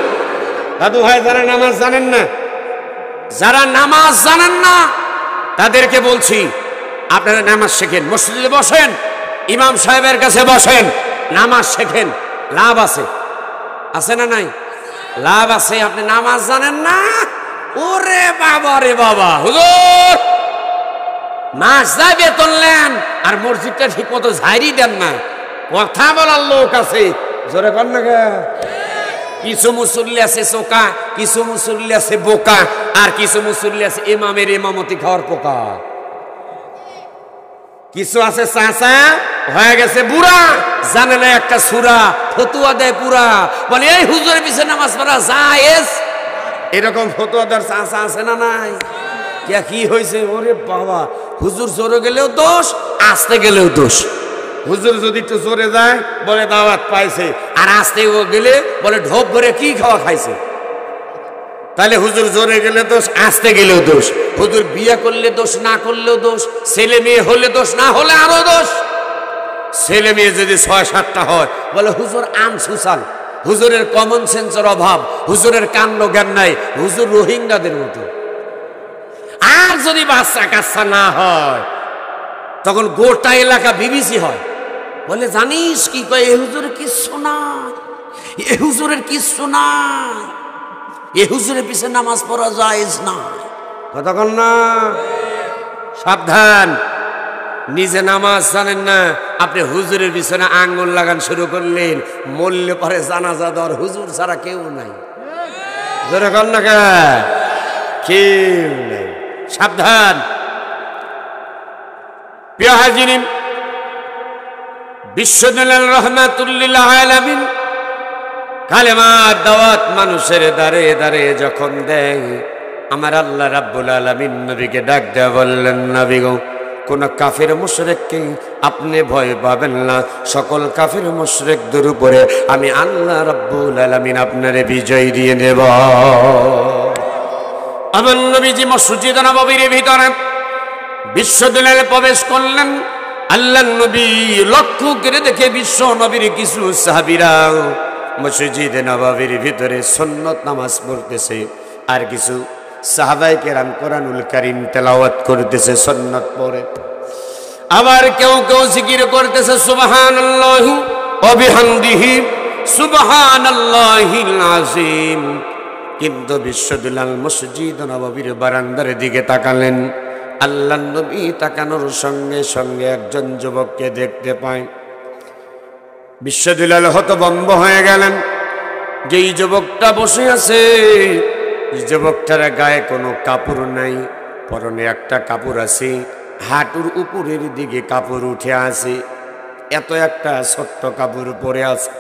S1: দাদু ভাই যারা নামাজ জানেন না, যারা নামাজ জানেন না তাদেরকে বলছি আপনারা নামাজ শেখেন, মসজিদে বসেন, ইমাম সাহেবের কাছে বসেন, নামাজ শেখেন। লাভ আছে, আছে না নাই? লাভ আছে। আপনি নামাজ জানেন না, ওরে বাবা রে বাবা, হুজুর মাস যায় বেতন নেন আর মসজিদটা ঠিক মতো ঝাড়ি দেন না। কথা বলার লোক আছে, জোরে কর না। কিছু মুসল্লি আছে চোকা, কিছু মুসল্লি আছে বোকা, আর কিছু মুসল্লি আছে ইমামের ইমামতি খাওয়ার পোকা। কিছু আছে চাচা হয়ে গেছে বুড়া, জানে না একটা সূরা, ফতুয়া দেয় পুরা, বলে এই হুজুরের পিছনে নামাজ পড়া জায়েজ। এরকম ফতুয়াদার চাচা আছে না নাই? কি হয়েছে? ওরে বাবা, হুজুর জোরে গেলেও দোষ, আসতে গেলেও দোষ। হুজুর যদি একটু জোরে যায় বলে দাওয়াত পাইছে, আর আসতে গেলে বলে ঢোপ ভরে কি খাওয়া খাইছে। তাহলে হুজুর জোরে গেলে দোষ, আসতে গেলেও দোষ। হুজুর বিয়ে করলে দোষ, না করলেও দোষ। ছেলে মেয়ে হলে দোষ, না হলে আরো দোষ। ছেলে মেয়ে যদি 6-7টা হয় বলে হুজুর আনসুসাল। হুজুরের কমন সেন্সের অভাব, হুজুরের কাণ্ড জ্ঞান নাই, হুজুর রোহিঙ্গাদের মতো। আর যদি বাচ্চা কাচ্চা না হয় তখন গোটা এলাকা বিবিসি হয়, বলে জানিস কি কয়, এ হুজুরের কিচ্ছু নাই, এ হুজুরের কিচ্ছু নাই, এ হুজুরের পিছনে নামাজ পড়া জায়েজ না। কতক্ষণ না? সাবধান, নিজে নামাজ জানেন না, আপনি হুজুরের পিছনে আঙ্গুল লাগান শুরু করলেন, মরলে পরে জানাজা দেওয়ার হুজুর ছাড়া কেউ নাই। জোরে কর না, কেউ নাই। সাবধান। প্রিয় হাজিরিন, বিশ্বদুলাল রহমাতুল্লিল আলামিন কালেমার দাওয়াত মানুষের দাঁড়ে দাঁড়ে যখন দেয়, আমার আল্লাহ রাব্বুল আলামিন নবীকে ডাক দেয়া বললেন, নবী গো, কোন কাফের মুশরিককে আপনি ভয় পাবেন না, সকল কাফের মুশরিকদের উপরে আমি আল্লাহ রাব্বুল আলামিন আপনারে বিজয় দিয়ে নেব। আমার নবীজি মসজিদ নববীর ভিতরে বিশ্ববিদ্যালয়ে প্রবেশ করলেন। আল্লাহ নবী লক্ষ্য করে দেখে বিশ্ব নবীর কিছু সাহাবীরা মসজিদ নববীর ভিতরে সুন্নত নামাজ পড়তেছে, আর কিছু সাহাবায়ে কেরাম কোরআনুল কারীম তেলাওয়াত করতেছে সুন্নত পড়ে। আবার কেউ কেউ জিকির করতেছে সুবহানাল্লাহি ওয়া বিহামদিহি সুবহানাল্লাহিল আযীম। কিন্তু বিশ্ববিদ্যালয় মসজিদ নববীর বারান্দার দিকে তাকালেন। আল্লাহ নবী তাকানোর সঙ্গে সঙ্গে একজন যুবককে দেখতে পায়। বিশ্ববিদ্যালয় হতভম্ব হয়ে গেলেন। যেই যুবকটা বসে আছে, যুবকটার গায়ে কোনো কাপড় নাই, পরনে একটা কাপড় আছে, হাঁটুর উপরের দিকে কাপড় উঠে আছে, এত একটা ছোট্ট কাপড় পরে আছে।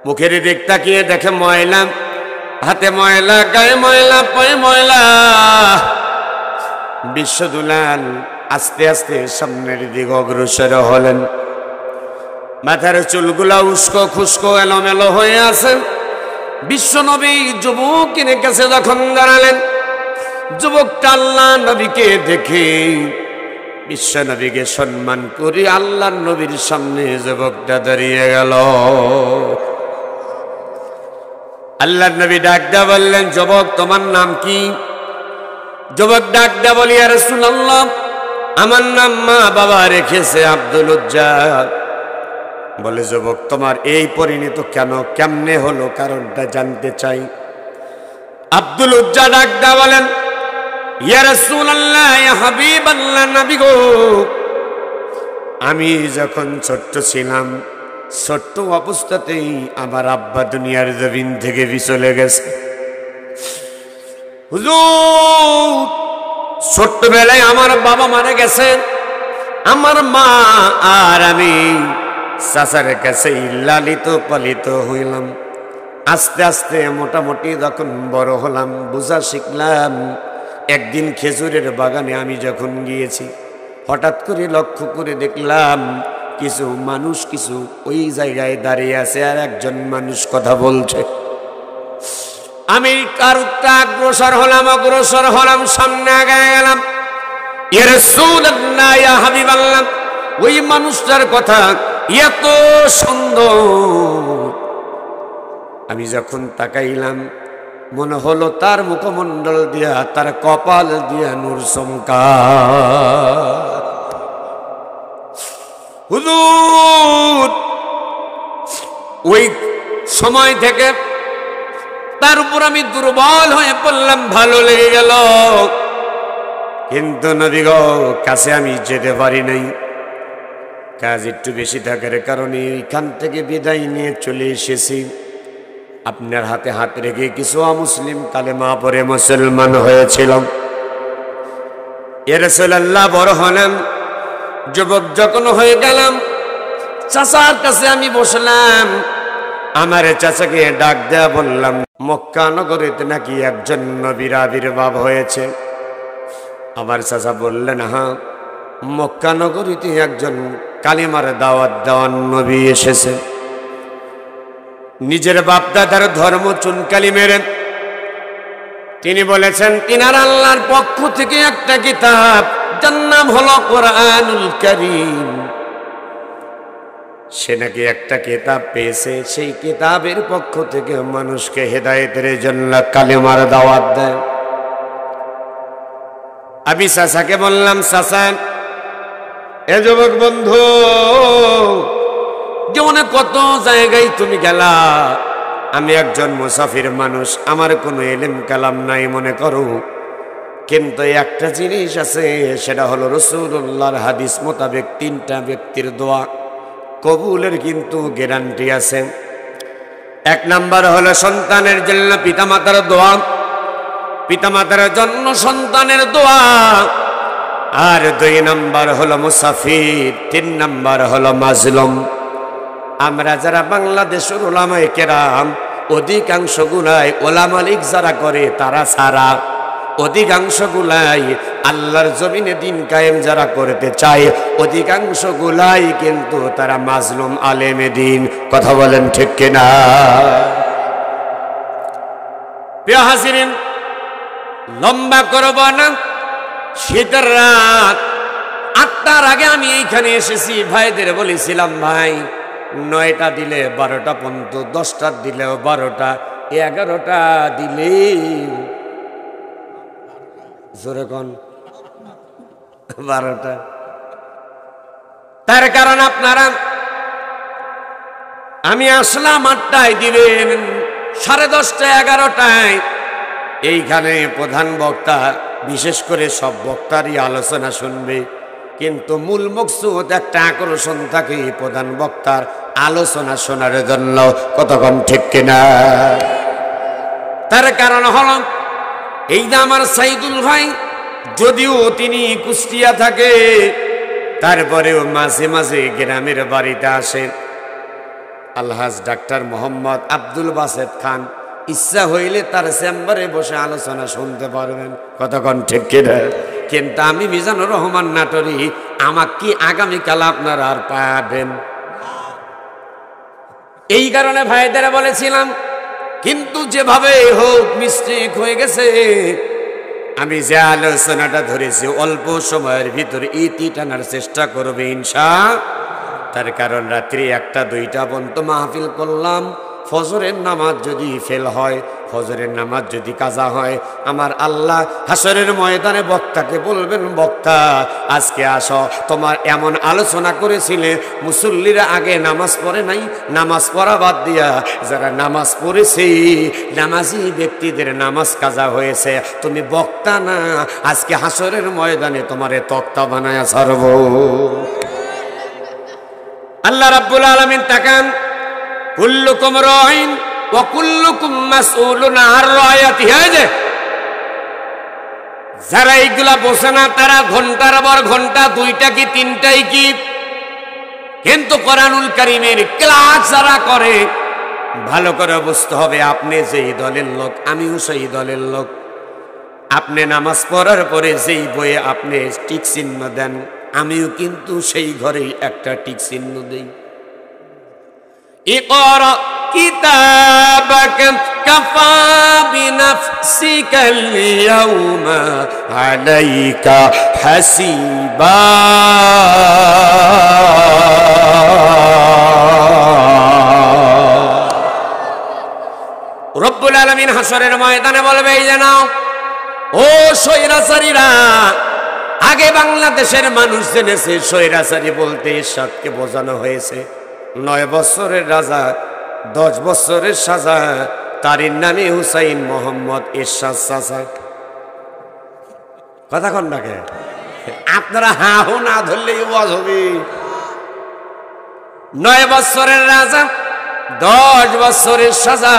S1: মুখের দিক তাকিয়ে দেখে ময়লা, হাতে ময়লা, গায়ে ময়লা, পায়ে ময়লা। বিশ্বদুলাল আস্তে আস্তে সামনের দিকে অগ্রসর হলেন। মাথার চুলগুলা উস্কো খুস্কো এলোমেলো হয়ে আছে। বিশ্বনবী যুবকের কাছে যখন দাঁড়ালেন, যুবকটা আল্লাহ নবীকে দেখে বিশ্বনবীকে সম্মান করে আল্লাহ নবীর সামনে যুবকটা দাঁড়িয়ে গেল। আল্লাহ নবী ডাক দেয়া বললেন, যুবক তোমার নাম কি? যুবক ডাক দেয়া বলি, ইয়া রাসূলুল্লাহ আমার নাম মা বাবা রেখেছে আব্দুল উজ্জা। বলে, যুবক তোমার এই পরিণত কেন, কেমনে হলো, কারণটা জানতে চাই। আব্দুল উজ্জা ডাক দেয়া বলেন, ইয়া রাসূলুল্লাহ ইয়া হাবিবাল্লাহ, নবী গো আমি যখন ছোট্ট ছিলাম, ছোট্ট অবস্থাতেই আমার আব্বা দুনিয়ার জমিন থেকে চলে গেছে। হুজুর ছোট্টবেলায় আমার বাবা মারা গেছে, আমার মা আর আমি চাচার কাছে লালিত পালিত হইলাম। আস্তে আস্তে মোটামুটি যখন বড় হলাম, বুঝা শিখলাম। একদিন খেজুরের বাগানে আমি যখন গিয়েছি, হঠাৎ করে লক্ষ্য করে দেখলাম কিছু মানুষ কিছু ওই জায়গায় দাঁড়িয়ে আছে, আর একজন মানুষ কথা বলছে। আমি কারুকটা অগ্রসর হলাম, সামনে আগায় গেলাম। ইয়া রাসূলুল্লাহ ইয়া হাবিবাল্লাহ, ওই মানুষটার কথা এত সুন্দর, আমি যখন তাকাইলাম মনে হলো তার মুখমণ্ডল দিয়া, তার কপাল দিয়া নূর চমকায়। হুজুর ওই সময় থেকে তার উপর আমি দুর্বল হয়ে পড়লাম, ভালো লেগে গেল। কিন্তু নবী গো কাছে আমি যেতে পারি নাই, কাজ একটু বেশি থাকার কারণে এখান থেকে বিদায় নিয়ে চলে এসেছি। আপনার হাতে হাত রেখে কিছু অমুসলিম কালেমা পড়ে মুসলমান হয়েছিল। ইয়া রাসূলুল্লাহ বড় হলাম, যুবক যখন হয়ে গেলাম, চাচার কাছে আমি বসলাম। আমার চাচাকে ডাক দেয়া বললাম, মক্কা নগরীতে নাকি একজন নবীর আবির্ভাব হয়েছে। আমার চাচা বললেন, হ্যাঁ মক্কা নগরীতে একজন কালিমার দাওয়াত দেওয়ার নবী এসেছে। নিজের বাপদাদার ধর্ম চুনকালি মেরে তিনি বলেছেন তিনার আল্লাহর পক্ষ থেকে একটা কিতাব, যার নাম হলো কোরআনুল কারীম। সে নাকি একটা কিতাব পেয়েছে, সেই কিতাবের পক্ষ থেকে মানুষকে হেদায়েতের জন্য কালিমার দাওয়াত দেয়। আমি চাচাকে বললাম, চাচা এ যুবক বন্ধু, জীবনে কত জায়গায় তুমি গেলা, আমি একজন মুসাফির মানুষ, আমার কোনো ইলম কালাম নাই মনে করো, কিন্তু একটা জিনিস আছে, সেটা হলো রাসূলুল্লাহর হাদিস মোতাবেক 3টা ব্যক্তির দোয়া কবুলের কিন্তু গ্যারান্টি আছে। 1 নাম্বার হলো সন্তানের জন্য পিতামাতার দোয়া, পিতামাতার জন্য সন্তানের দোয়া। আর 2 নাম্বার হলো মুসাফির, 3 নাম্বার হলো মাজলুম। আমরা যারা বাংলাদেশের উলামায়ে কেরাম, অধিকাংশ গুলাই ওলামা লীগ যারা করে তারা ছাড়া অধিকাংশ গুলাই আল্লাহর জমিনে দিন কায়েম যারা করতে চায়, অধিকাংশ গুলাই কিন্তু তারা মাজলুম আলেমে দিন। কথা বলেন ঠিক কিনা? প্রিয় হাজিরিন, লম্বা করব না, শীতের রাত 8টার আগে আমি এইখানে এসেছি। ভাইদের বলেছিলাম, ভাই 9টা দিলে 12টা পর্যন্ত, 10টা দিলেও 12টা, 11টা দিলে জোরে কোন 12টা। তার কারণ আপনারা, আমি আসলাম 8টায়, দিবেন 10:30 11টায়। এইখানে প্রধান বক্তা, বিশেষ করে সব বক্তারই আলোচনা শুনবে, কিন্তু মূল মকসুদ একটা আকর্ষণ থাকে প্রধান বক্তার আলোচনা শোনার জন্য। কতক্ষণ ঠিক কিনা? তার কারণ হল এই যে আমার সাইদুল ভাই, যদিও তিনি কুষ্টিয়া থাকে, তারপরেও মাঝে মাঝে গ্রামের বাড়িতে আসেন। আলহাজ ডাক্তার মোহাম্মদ আব্দুল বাসেদ খান, ইচ্ছা হইলে তার চেম্বারে বসে আলোচনা শুনতে পারবেন। কতক্ষণ ঠিক কিনা? কিন্তু আমি মিজানুর রহমান নাটোরি, আমাকে কি আগামীকাল আপনারা আর পাবেন? এই কারণে ভাইদের বলেছিলাম, কিন্তু যেভাবে হোক মিস্টেক হয়ে গেছে। আমি যে আলোচনাটা ধরেছি অল্প সময়ের ভিতরে ইতি টানার চেষ্টা করবে ইনশাআল্লাহ। তার কারণ রাত্রি 1টা 2টা পর্যন্ত মাহফিল করলাম। ফজরের নামাজ যদি ফেল হয়, ফজরের নামাজ যদি কাজা হয়, আমার আল্লাহ হাসরের ময়দানে বক্তাকে বলবেন, বক্তা আজকে আসো, তোমার এমন আলোচনা করেছিলে মুসল্লিরা আগে নামাজ পড়ে নাই, নামাজ পড়া বাদ দিয়া যারা নামাজ পড়েছে নামাজি ব্যক্তিদের নামাজ কাজা হয়েছে, তুমি বক্তা না, আজকে হাসরের ময়দানে তোমারে তক্তা বানায়া ছাড়ব। আল্লাহ রাব্বুল আলামিন তাকান, কুল্লুকুম রাইন ওয়া কুল্লুকুম মাসউলুন আন রায়াতিহি। যারা এইগুলা বোঝে না তারা ঘন্টার পর ঘন্টা, 2টা কি 3টাই কি, কিন্তু কোরআনুল কারীমের ক্লাস যারা করে ভালো করে বুঝতে হবে, আপনি যেই দলের লোক আমিও সেই দলের লোক। আপনি নামাজ পড়ার পরে যেই বইয়ে আপনি টিক চিহ্ন দেন, আমিও কিন্তু সেই ঘরেই একটা টিক চিহ্ন দেই। ইকরা কিতাবাক কাফা বিনাফসিকাল ইয়াউমা আলাইকা হাসিবা। রব্বুল আলামিন হাসরের ময়দানে বলবে, এই যে নাও ও স্বৈরাচারীরা, আগে বাংলাদেশের মানুষ জেনেছে স্বৈরাচারী বলতে এরশাদকে বোঝানো হয়েছে 9 বছরের রাজা, 10 বছরের সাজা, তারির নামে হুসাইন মোহাম্মদ এরশাদ চাচা। কথা কন নাকি? আপনারা হা হু না ধরলেই ওয়াজ হবে। 9 বছরের রাজা, 10 বছরের সাজা,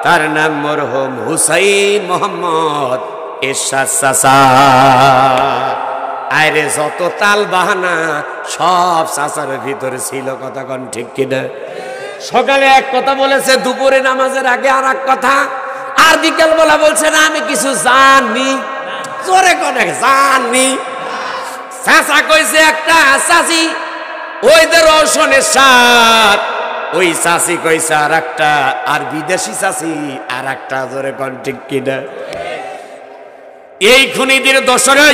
S1: তার নাম মরহুম হুসাইন মোহাম্মদ এরশাদ চাচা। আরে যত তাল বাহানা সব চাচার ভিতরে ছিল। কথা কন ঠিক কিনা? সকালে এক কথা বলেছে, দুপুরে নামাজের আগে আর এক কথা, আর বিকেল বেলা বলছে না আমি কিছু জানি। জোরে করে জানি। চাচা কইছে একটা, চাচি ওইদের রওশনের সাথ, ওই চাচি কইছে আর একটা, আর বিদেশি চাচি আর একটা। জোরে কন ঠিক কিনা? এই খুনিদের দোষরে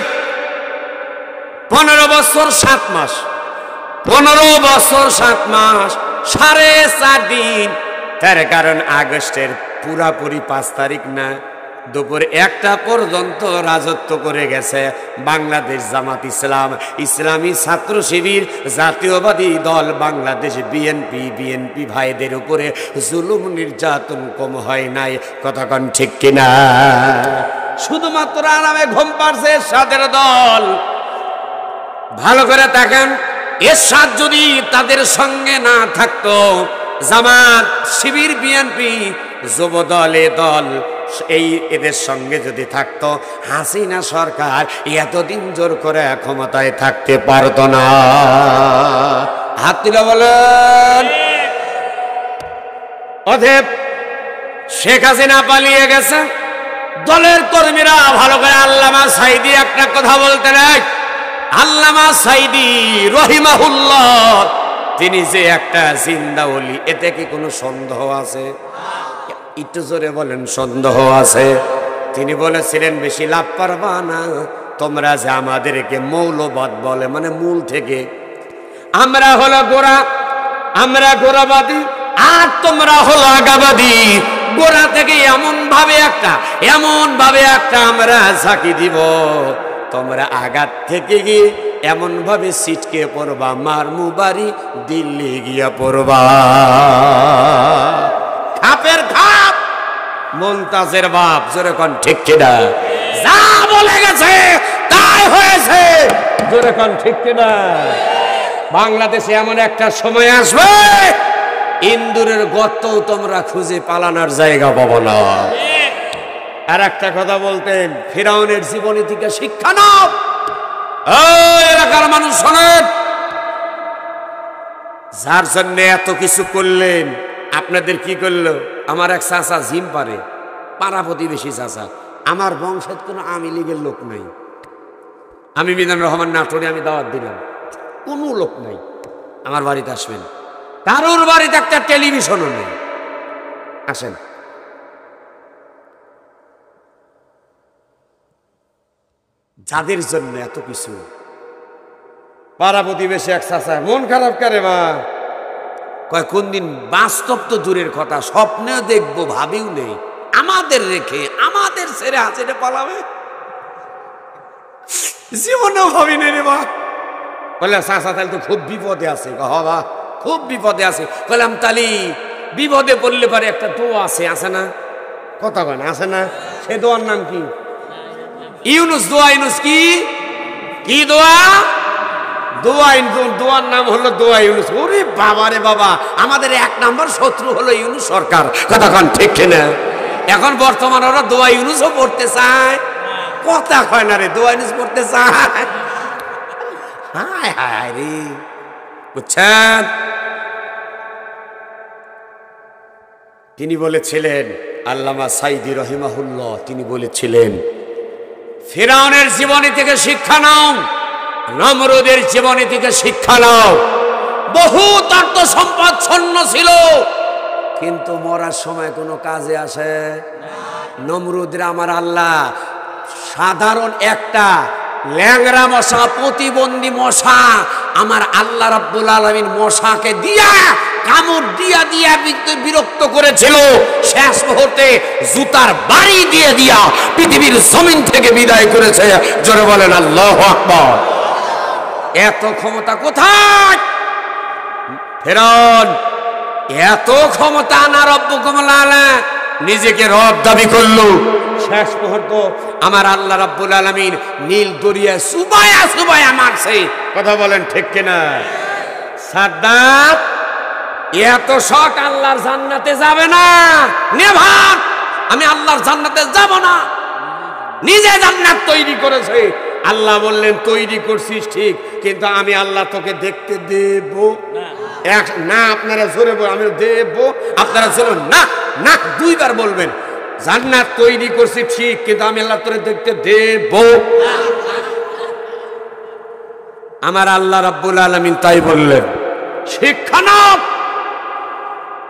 S1: 15 বছর 7 মাস, 15 বছর 7 মাস 4.5 দিন। তার কারণ আগস্টের পুরাপুরি 5 তারিখ না, দুপুর 1টা পর্যন্ত রাজত্ব করে গেছে বাংলাদেশ জামাত ইসলাম, ইসলামী ছাত্র শিবির, জাতীয়বাদী দল বাংলাদেশ বিএনপি ভাইদের উপরে জুলুম নির্যাতন কম হয় নাই। কতক্ষণ ঠিক কিনা? শুধুমাত্র আরামে ঘুম পাড়ছে এরশাদের দল। ভালো করে দেখেন, এরশাদ যদি তাদের সঙ্গে না থাকতো, জামাত শিবির বিএনপি যুব দলে দল এই এদের সঙ্গে যদি থাকতো, হাসিনা সরকার এতদিন জোর করে ক্ষমতায় থাকতে পারত না। হাত তুলে বলেন। অতএব শেখ হাসিনা পালিয়ে গেছে, দলের কর্মীরা ভালো করে আল্লামা সাইদি একটা কথা বলতে নেই। আল্লামা সাইদি রহিমাহুল্লাহ তিনি যে একটা জিন্দা ওলি, এতে কি কোনো সন্দেহ আছে? একটু জোরে বলেন, সন্দেহ আছে? তিনি বলেছিলেন বেশি লাভ পারবা না, তোমরা যে আমাদেরকে মৌলবাদ বলে, মানে মূল থেকে আমরা হলো গোড়া, আমরা গোড়াবাদী, আর তোমরা হলো আগাবাদী। গোড়া থেকে এমন ভাবে একটা আমরা ঝাঁকি দিব, তোমরা আঘাত থেকে গিয়ে এমন ভাবে সিটকে পড়বা, মারমু বাড়ি দিল্লি গিয়া পড়বা। খাপের খাপ মুমতাজের বাপ, জোরে কোন ঠিক কিনা? যা বলে গেছে তাই হয়েছে, জোরে কোন ঠিক কিনা? বাংলাদেশে এমন একটা সময় আসবে, ইন্দুরের গর্ত তোমরা খুঁজে পালানোর জায়গা পাবো না। আর একটা কথা বলতেন, ফিরাউনের জীবনী থেকে শিক্ষা নাও। এলাকার মানুষ শোনেন, যার জন্য এত কিছু করলেন, আপনাদের কি করলো? আমার এক চাচা জিম পারে, পাড়া প্রতিবেশী চাচা, আমার বংশের কোনো আওয়ামী লীগের লোক নাই। আমি মিজানুর রহমান নাটোরে আমি দাওয়াত দিলাম, কোনো লোক নাই, আমার বাড়িতে আসবেন। কারোর বাড়িতে একটা টেলিভিশনও নেই, আসেন। যাদের জন্য এত কিছু, পাড়া প্রতিবেশী এক চাচা মন খারাপ করে, মা কয় কোন দিন বাস্তব তো দূরের কথা, স্বপ্নেও দেখবো, ভাবিও নেই আমাদের রেখে আমাদের ছেড়ে হাসিটা পালাবে, জীবনেও ভাবি নেই রে মা। বললাম চাচা তাহলে তো খুব বিপদে আছে। হবা খুব বিপদে আছে। বললাম তালি বিপদে পড়লে পারে একটা দোয়া আছে না? কথা বলে না, আছে না? সে দোয়ার নাম কি? ইউনুস দোয়া। ইউনুস কি দোয়া? দোয়ার নাম হলো দোয়া ইউনুস। ওরে বাবা রে বাবা, আমাদের এক নম্বর শত্রু হলো ইউনুস সরকার। কতক্ষণ ঠিক কিনা? এখন বর্তমান ওরা দোয়া ইউনুসও পড়তে চায়, কথা কয় না রে, দোয়া ইউনুস পড়তে চায়। হায় হায় রে, বুঝছেন? তিনি বলেছিলেন, আল্লামা সাইদি রহিমাহুল্লাহ তিনি বলেছিলেন, ফিরআউনের জীবনী থেকে শিক্ষা নাও, নমরুদের জীবনী থেকে শিক্ষা নাও। বহু অর্থ সম্পদ ছন্ন ছিল, কিন্তু মরার সময় কোনো কাজে আসে। নমরুদের আমার আল্লাহ সাধারণ একটা ল্যাংরা মশা, প্রতিবন্ধী মশা, আমার আল্লাহ রাব্বুল আলামিন মশাকে দিয়া কামড় দিয়া বিরক্ত করেছিল। শেষ মুহূর্তে জুতার বাড়ি দিয়া পৃথিবীর জমিন থেকে বিদায় করেছে। জোরে বলেন আল্লাহু আকবার। এত ক্ষমতা কোথায়? ফিরআউন এত ক্ষমতা না, রব্বুকুম আলা, নিজেকে রব দাবি করলো। শেষ মুহূর্ত আমার আল্লাহ রাব্বুল আলামিন নীল দরিয়া সুবায়া মারছে। কথা বলেন ঠিক কিনা? সাদ্দাত এত শখ আল্লাহর জান্নাতে যাবে না, নেভার, আমি আল্লাহর জান্নাতে যাব না। নিজে জান্নাত তৈরি করেছে। আল্লাহ বললেন তৈরি করছিস ঠিক, কিন্তু আমি আল্লাহ তোকে দেখতে দেব না। আপনারা জোরে বল, আমি দেব, আপনারা জোরে না না দুইবার বলবেন। জান্নাত তৈরি করছি ঠিক, কিন্তু আমি আল্লাহ তোরে দেখতে দেব। আমার আল্লাহ রাব্বুল আলামিন তাই বললেন। শিক্ষা নাও।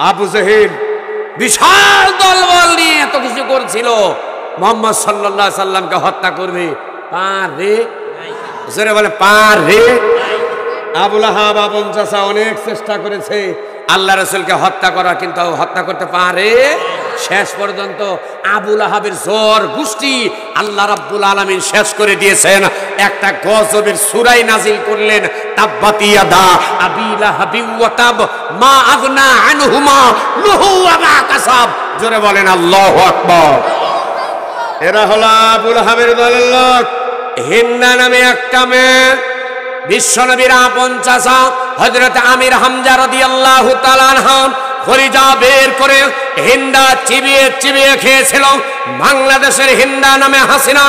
S1: আবু জেহেল বিশাল দলবল নিয়ে এত কিছু করছিল, মুহাম্মদ সাল্লাল্লাহু আলাইহি সাল্লামকে হত্যা করবে, পারে? জোরে বলে পারে? আবু লাহাব আপন চাচা অনেক চেষ্টা করেছে আল্লাহ রাসূলকে হত্যা করা, কিন্তু হত্যা করতে পারে? শেষ পর্যন্ত আবু লাহাবের জোর গোষ্ঠী আল্লাহ রাব্বুল আলামিন শেষ করে দিয়েছেন। একটা গজবের সূরা নাজিল করলেন, তাব্বাত ইয়াদা আবি লাহাবিন ওয়া তাব মা আগনা আনহু মালুহু ওয়া মা কাসাব। জোরে বলেন আল্লাহু আকবার। এরা হলো আবু লাহাবের দলের লোক। হিন্দা নামে একটা মেয়ে, বিশ্বনবীর আপন চাচা হযরত আমির হামজা রাদিয়াল্লাহু তাআলা আনহু খলিজা বের করে হিন্দা চিবিয়ে খেয়েছিল। বাংলাদেশের হিন্দা নামে হাসিনা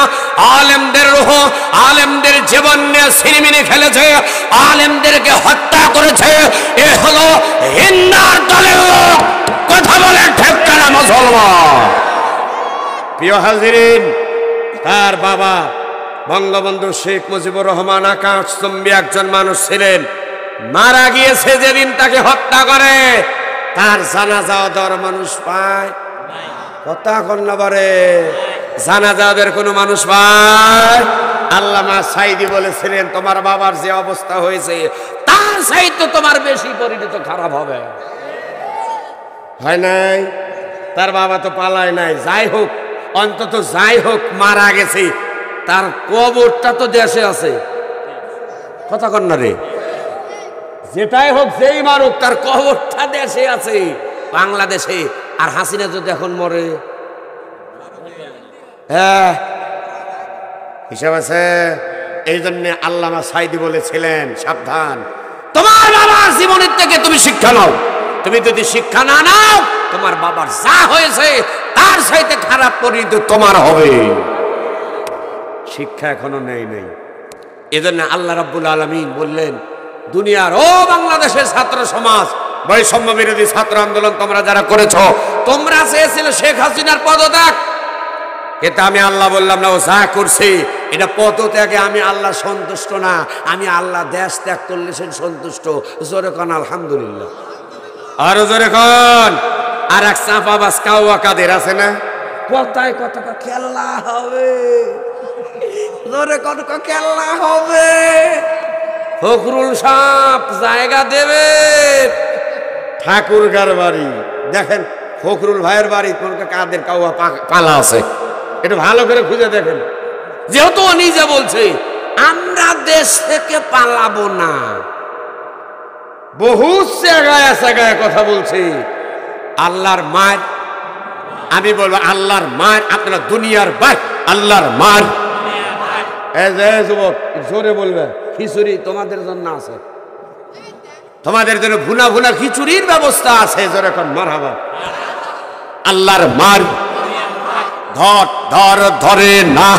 S1: আলেমদের রূহ, আলেমদের জীবন নিয়ে সিনেমিনে খেলেছে, আলেমদেরকে হত্যা করেছে। এ হলো হিন্দার দলের লোক। কথা বলে ঠিক না মুসলমান? প্রিয় হাজিরিন, তার বাবা বঙ্গবন্ধু শেখ মুজিবুর রহমান আকাশচুম্বী একজন মানুষ ছিলেন। মারা গিয়েছে যেদিন তাকে হত্যা করে, তার জানাজা দেওয়ার মানুষ পায়? কথা কন্যা বারে জানাজাদের কোনো মানুষ ভাই? আল্লামা সাইদি বলেছিলেন তোমার বাবার যে অবস্থা হয়েছে তার চাইতে তোমার বেশি পরিণত খারাপ হবে। হয় নাই? তার বাবা তো পালায় নাই, যাই হোক অন্তত যাই হোক মারা গেছে, তার কবরটা তো দেশে আছে। কথা কন না রে? যেটাই হোক যেই মারুক তার কবরটা দেশে আছে, বাংলাদেশে। আর হাসিনা যদি এখন মরে, হ্যাঁ হিসাব আছে। এই জন্য আল্লামা সাইদি বলেছিলেন সাবধান, তোমার বাবার জীবনের থেকে তুমি শিক্ষা নাও। তুমি যদি শিক্ষা না নাও তোমার বাবার যা হয়েছে তার সাথে খারাপ পরিণত তোমার হবে। শিক্ষা এখনো নেই। এজন্য আল্লাহ রাব্বুল আলামিন বললেন দুনিয়ার ও বাংলাদেশের ছাত্র সমাজ, বৈষম্য বিরোধী ছাত্র আন্দোলন তোমরা যারা করেছো, তোমরা চেয়েছিলে শেখ হাসিনার পদত্যাগ, কিন্তু আমি আল্লাহ বললাম না, ও যা করছে এটা পদত্যাগে আমি আল্লাহ সন্তুষ্ট না, আমি আল্লাহ দেশ ত্যাগ করলে সে সন্তুষ্ট। জোরে কন আলহামদুলিল্লাহ, আরো জোরে কন। আর এক চাপা বাস কাউয়া কাদের আছে না, কথায় কথা খেলা হবে, জোরে কন খেলা হবে। ফখরুল সাপ জায়গা দেবে, ঠাকুরগার বাড়ি দেখেন, ফখরুল ভাইয়ের বাড়ি কাদের কাউয়া পালা আছে, এটা ভালো করে খুঁজে দেখেন। যেহেতু ও নিজে বলছে আমরা দেশ থেকে পালাবো না, বহু জায়গায় কথা বলছে। আল্লাহর মার, আমি বলবো আল্লাহর মার, আপনারা দুনিয়ার বাই আল্লাহর মার। যুবক জোরে বলবে, খিচুড়ি তোমাদের জন্য আছে, তোমাদের জন্য ভুনা ভুনা খিচুড়ির ব্যবস্থা আছে। জোরে কোন মারহাবা। আল্লাহর মার, ধর ধর ধরে না,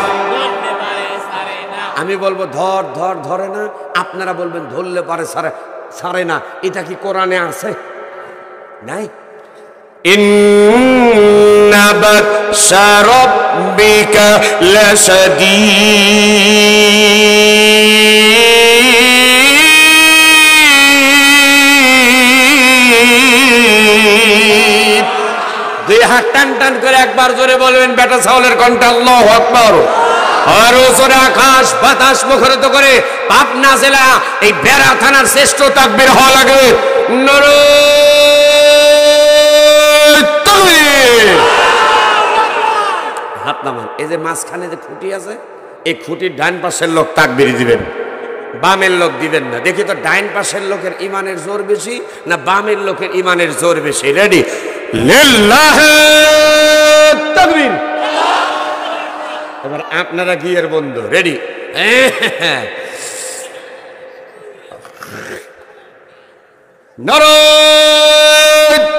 S1: আমি বলবো ধর ধর ধরে না, আপনারা বলবেন ধরলে পারে সারে না। এটা কি কোরআনে আছে? নাই। ইন্না বাতশা রাব্বিকা লাশাদীদ। দুই হাত টান টান করে একবার জোরে বলবেন বেটা ছাগলের কণ্ঠে আল্লাহু আকবার। আরো জোরে আকাশ বাতাস মুখরিত করে পাবনা জেলা এই বেড়া থানার শ্রেষ্ঠ তাকবীর হওয়া লাগে। নারে তাকবীর। হাত নামান। এই যে মাঝখানে যে খুঁটি আছে, এই খুঁটির ডান পাশের লোক তাকবীর দিবেন, বামের লোক দিবেন না। দেখি তো ডান পাশের লোকের ইমানের জোর বেশি না বামের লোকের ইমানের জোর বেশি। রেডি? লিল্লাহি তাকবীর। এবার আপনারা গিয়ের বন্ধু, রেডি? নারে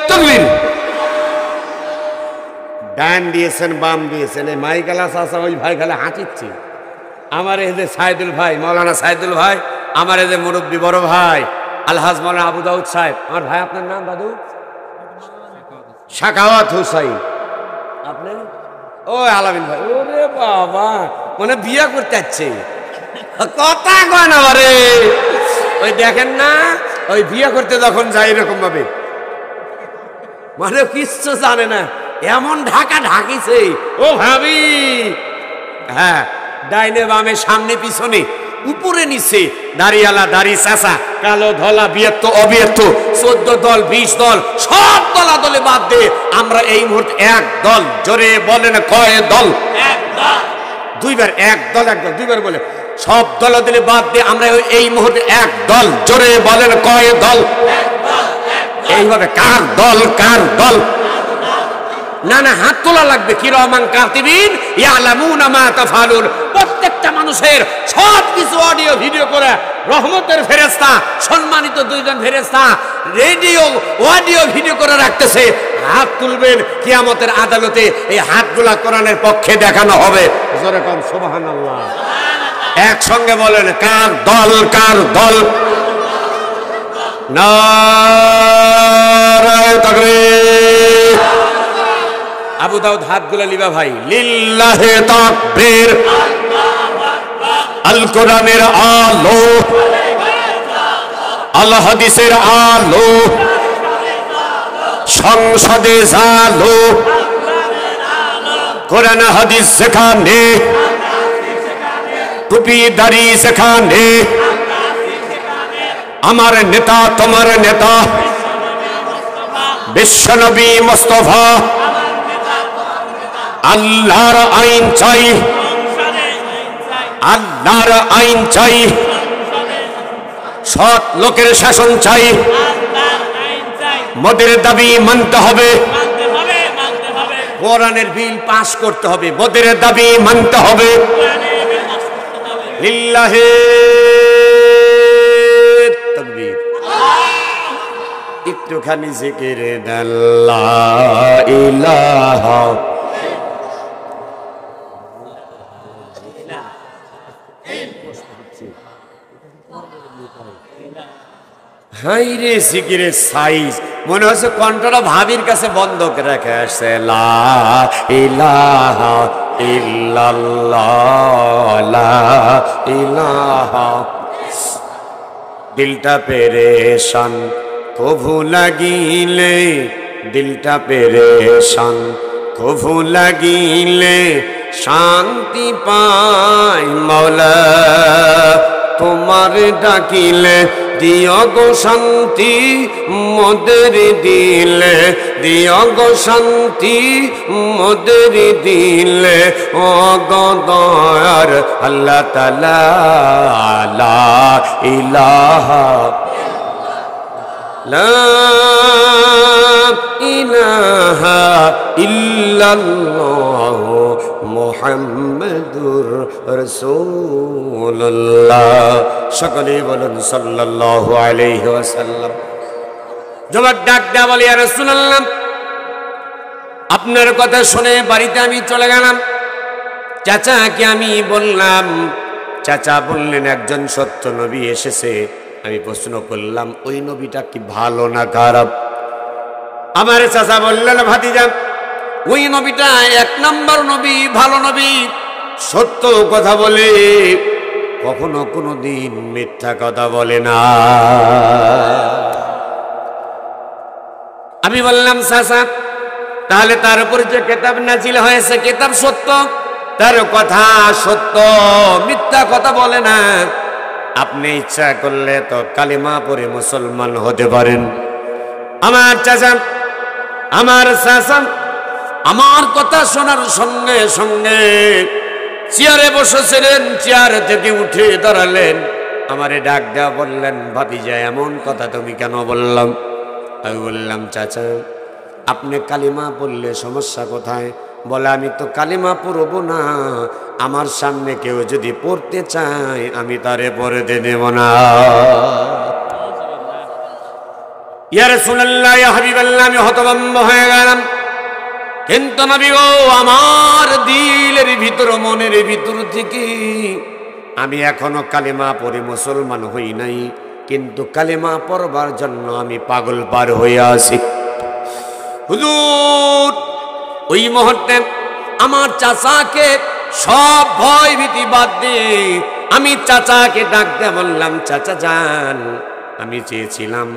S1: তাকবীর। ডান দিয়েছেন বাম দিয়েছেন, এই মাইকালা চাচা ওই ভাই খালে হাঁটিচ্ছে। আমার এই যে সাইদুল ভাই, মৌলানা সাইদুল ভাই, আমার এই যে মুরব্বী বড় ভাই আলহাজ মৌলানা আবু দাউদ সাহেব। আমার ভাই আপনার নাম দাদু? সাখাওয়াত হুসাইন। আপনি? ও আলামিন ভাই। ওরে বাবা, মানে বিয়ে করতে যাচ্ছে, কথা কয় না রে। ওই দেখেন না, ওই বিয়ে করতে যখন যায় এরকম ভাবে, মানে কিচ্ছু জানে না, এমন ঢাকা ঢাকিছে। ও ভাবি, হ্যাঁ, ডাইনে বামে সামনে পিছনে উপরে নিচে দাড়িয়ালা দাড়ি চাচা, কালো ধলা বিয়েত্ব অবিয়েত্ব, 14 দল 20 দল সব দলাদলে বাদ দিয়ে আমরা এই মুহূর্তে এক দল। জোরে বলেন কয় দল? দুইবার এক দল, এক দল দুইবার বলে সব দলাদলে বাদ দিয়ে আমরা এই মুহূর্তে এক দল। জোরে বলেন কয় দল? এইভাবে কার দল কার দল? না না, হাত তোলা লাগবে। কিরামান কাতিবিন ইয়ালামুনা মা তাফআলুন। প্রত্যেকটা মানুষের সব কিছু অডিও ভিডিও করে রহমতের ফেরেশতা, সম্মানিত দুইজন ফেরেশতা রেডিও অডিও ভিডিও করে রাখতেছে। হাত তুলবেন কিয়ামতের আদালতে, এই হাতগুলা কোরআনের পক্ষে দেখানো হবে। জোরে কোন সুবহানাল্লাহ। একসঙ্গে বলেন কার দল কার দল? নারে তাকবীর। আবু দাউদ হাতগুলো লিবা ভাই। লিল্লাহি তাকবীর। আল কোরআনের আলো, আল হাদিসের আলো, সংসদে জালো, কোরআন হাদিস যেখানে, টুপি দাড়ি যেখানে, আমার নেতা তোমার নেতা বিশ্বনবী মুস্তাফা, আল্লাহর আইন চাই, আল্লাহর আইন চাই, সৎ লোকের শাসন চাই, মোদের দাবি মানতে হবে, কোরআনের বিল পাস করতে হবে, মোদের দাবি মানতে হবে। লিল্লাহি তাকবীর। একটুখানি জিকির লা ইলাহা হাইরে জিকিরের সাইজ মনে হচ্ছে কণ্ঠটা ভাবির কাছে বন্ধ করে রেখে আসছে। লা ইলাহা ইল্লাল্লাহ লা ইলাহা। দিলটা পেরেশান কভু লাগিলে, দিলটা পেরেশান কভু লাগিলে শান্তি পাই মওলা, তোমার ডাকিলে দিও গো শান্তি মোদের দিলে, দিও গো শান্তি মোদের দিলে, ও গো দয়ার আল্লাহ তাআলা লা ইলাহা লা ইলাহা ইল্লাল্লাহ মুহাম্মাদুর রাসূলুল্লাহ। সকলে বলুন সাল্লাল্লাহু আলাইহি ওয়াসাল্লাম। যুবক ডাক দেয়া বলে, ইয়া রাসূলুল্লাহ, আপনার কথা শুনে বাড়িতে আমি চলে গেলাম। চাচাকে আমি বললাম, চাচা বললেন একজন সত্য নবী এসেছে। আমি প্রশ্ন করলাম, ওই নবীটা কি ভালো না খারাপ? আমার চাচা বললেন, ভাতিজা ওই নবীটা এক নম্বর নবী, ভালো নবী, সত্য কথা বলে, কখনো কোনো দিন মিথ্যা কথা বলে না। আমি বললাম, চাচা তাহলে তার উপর যে কিতাব নাজিল হয়েছে কিতাব সত্য, তার কথা সত্য, মিথ্যা কথা বলে না। আপনি ইচ্ছা করলে তো কালিমা পড়ে মুসলমান হতে পারেন। আমার চাচা আমার কথা শোনার সঙ্গে সঙ্গে চেয়ারে বসেছিলেন, চেয়ার থেকে উঠে দাঁড়ালেন, আমারে ডাক দেওয়া বললেন, ভাতিজা এমন কথা তুমি কেন বললাম? আমি বললাম, চাচা আপনি কালিমা পড়লে সমস্যা কোথায়? বলে, আমি তো কালিমা পড়ব না, আমার সামনে কেউ যদি পড়তে চায় আমি তারে পড়তে দেব না। ইয়া রাসূলুল্লাহ, ইয়া হাবিবাল্লাহ, আমি হতভম্ব হয়ে গেলাম। কিন্তু নবী গো, আমার দিলের ভিতর, মনের ভিতর থেকে আমি এখনো কালিমা পড়ে মুসলমান হই নাই, কিন্তু কালিমা পড়বার জন্য আমি পাগল পার হয়ে আছি। হুজুর ওই মুহূর্তে আমার চাচাকে সব ভয় ভীতি বাদ দিয়ে আমি চাচাকে ডাক দিয়ে বললাম, চাচা যান, আমি চেয়েছিলাম,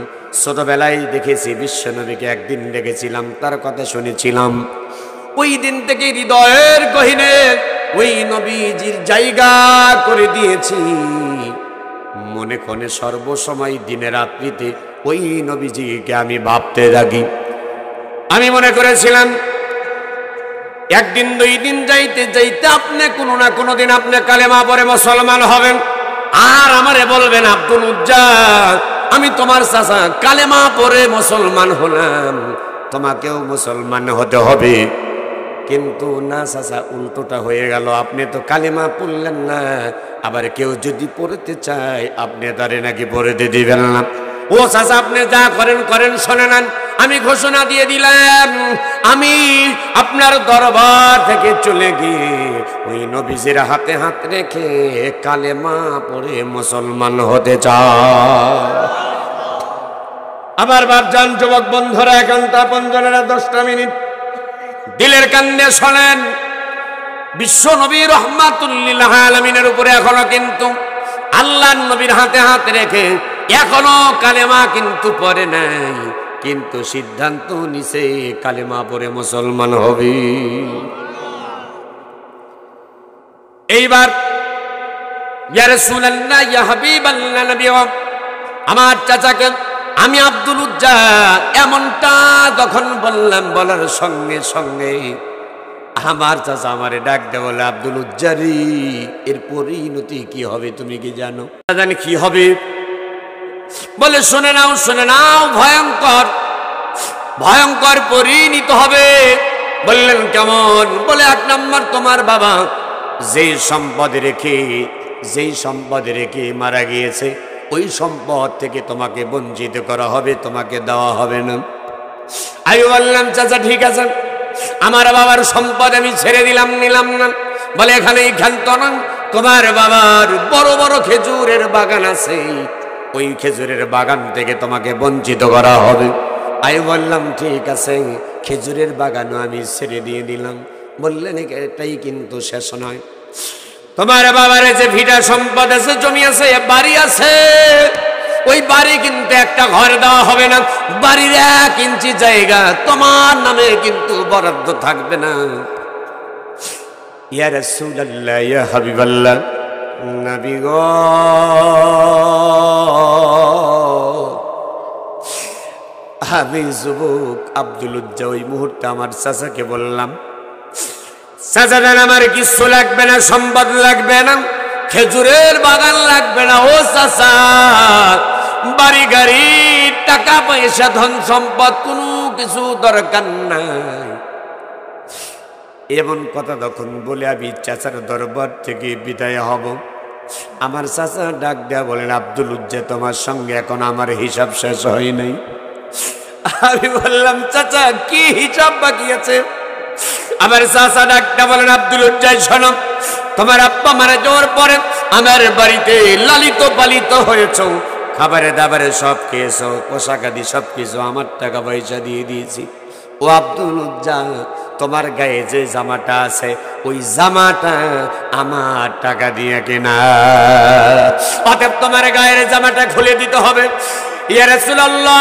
S1: ছোটবেলায় দেখেছি বিশ্বনবীকে, একদিন দেখেছিলাম, তার কথা শুনেছিলাম, ওই দিন থেকে হৃদয়ের গহীনে ওই নবীজির জায়গা করে দিয়েছি। মনে ক্ষণে সর্বসময় দিনে রাত্রিতে ওই নবীজিকে আমি ভাবতে থাকি। আমি মনে করেছিলাম একদিন দুই দিন যাইতে যাইতে আপনি কোনো না কোনো দিন আপনি কালেমা পড়ে মুসলমান হবেন, আর আমারে বলবেন, আব্দুল উজ্জাল আমি তোমার চাচা কালেমা পড়ে মুসলমান হলাম, তোমাকেও মুসলমান হতে হবে। কিন্তু না চাচা, উল্টোটা হয়ে গেল, আপনি তো কালেমা পড়লেন না, আবার কেউ যদি পড়তে চায় আপনি তারে নাকি পড়তে দিবেন না। ও চাচা আপনি যা করেন করেন, শোনে নেন, আমি ঘোষণা দিয়ে দিলাম, আমি আপনার দরবার থেকে চলে গিয়ে ওই নবীজির হাতে হাত রেখে কালেমা পড়ে মুসলমান হতে চাই। আমার বাপজান যুবক বন্ধুরা, একান্ত আপনজনেরা 10টা মিনিট দিলের কান্দে শোনেন, বিশ্ব নবী রহমাতুল লিল আলামিনের উপরে এখনো কিন্তু আল্লাহর নবীর হাতে হাত রেখে এখনো কালেমা কিন্তু পড়ে নাই, কিন্তু সিদ্ধান্ত নিছে কালেমা পড়ে মুসলমান হবে। এইবার ইয়া রাসূলুল্লাহ ইয়া হাবিবাল্লাহ নবী, আমার চাচাকে আমি আব্দুল উজ্জা এমনটা যখন বললাম, বলার সঙ্গে সঙ্গে আমার চাচা আমারে ডাক দে বলে, আব্দুল উজ্জারি এর পরিণতি কি হবে তুমি কি জানো? জানি কি হবে? বলে শুনে নাও শুনে নাও, ভয়ঙ্কর ভয়ঙ্কর পরিণত হবে। বললেন কেমন? বলে এক নম্বর, তোমার বাবা যেই সম্পদ রেখে মারা গিয়েছে, ওই সম্পদ থেকে তোমাকে বঞ্চিত করা হবে, তোমাকে দেওয়া হবে না। আমি বললাম চাচা ঠিক আছে, আমার বাবার সম্পদ আমি ছেড়ে দিলাম, নিলাম না। বলে এখানে ক্ষান্ত না, তোমার বাবার বড় বড় খেজুরের বাগান আছে, ওই খেজুরের বাগান থেকে তোমাকে বঞ্চিত করা হবে। আমি বললাম ঠিক আছে, খেজুরের বাগানও আমি ছেড়ে দিয়ে দিলাম। বললেন এটাই কিন্তু শেষ নয়, তোমার বাবার যে ভিটা সম্পদ আছে, জমি আছে, বাড়ি আছে, ওই বাড়ি কিন্তু একটা ঘর দেওয়া হবে না, বাড়ির 1 ইঞ্চি জায়গা তোমার নামে কিন্তু বরাদ্দ থাকবে না। ইয়া রাসূলুল্লাহ ইয়া হাবিবাল্লাহ নবী গো, আমি যুবক আব্দুল উজ্জা ওই মুহূর্তে আমার চাচাকে বললাম, চাচা জান আমার কিছু লাগবে না, সম্পদ লাগবে না, খেজুরের বাগান লাগবে না, ও চাচা বাড়ি গাড়ি টাকা পয়সা ধন সম্পদ কোনো কিছু দরকার নাই। এমন কথা তখন বলে আমি চাচার দরবার থেকে বিদায় হব, আমার চাচা ডাক দেয়া বলেন, আব্দুল উজ্জা তোমার সঙ্গে এখন আমার হিসাব শেষ হয় নাই। আমি বললাম চাচা কি হিসাব বাকি আছে? আমার চাচা ডাকটা বলেন, আব্দুল উজ্জা শোনো, তোমার আব্বা মারা যাওয়ার পরে আমার বাড়িতে লালিত পালিত হয়েছ, খাবারে দাবারে সব খেয়েছ, পোশাক আদি সব কিছু আমার টাকা পয়সা দিয়ে দিয়েছি। ও আব্দুল উজ্জা, তোমার গায়ে যে জামাটা আছে ওই জামাটা আমার টাকা দিয়ে কেনা, অতএব তোমার গায়ের জামাটা খুলে দিতে হবে। ইয়া রাসূলুল্লাহ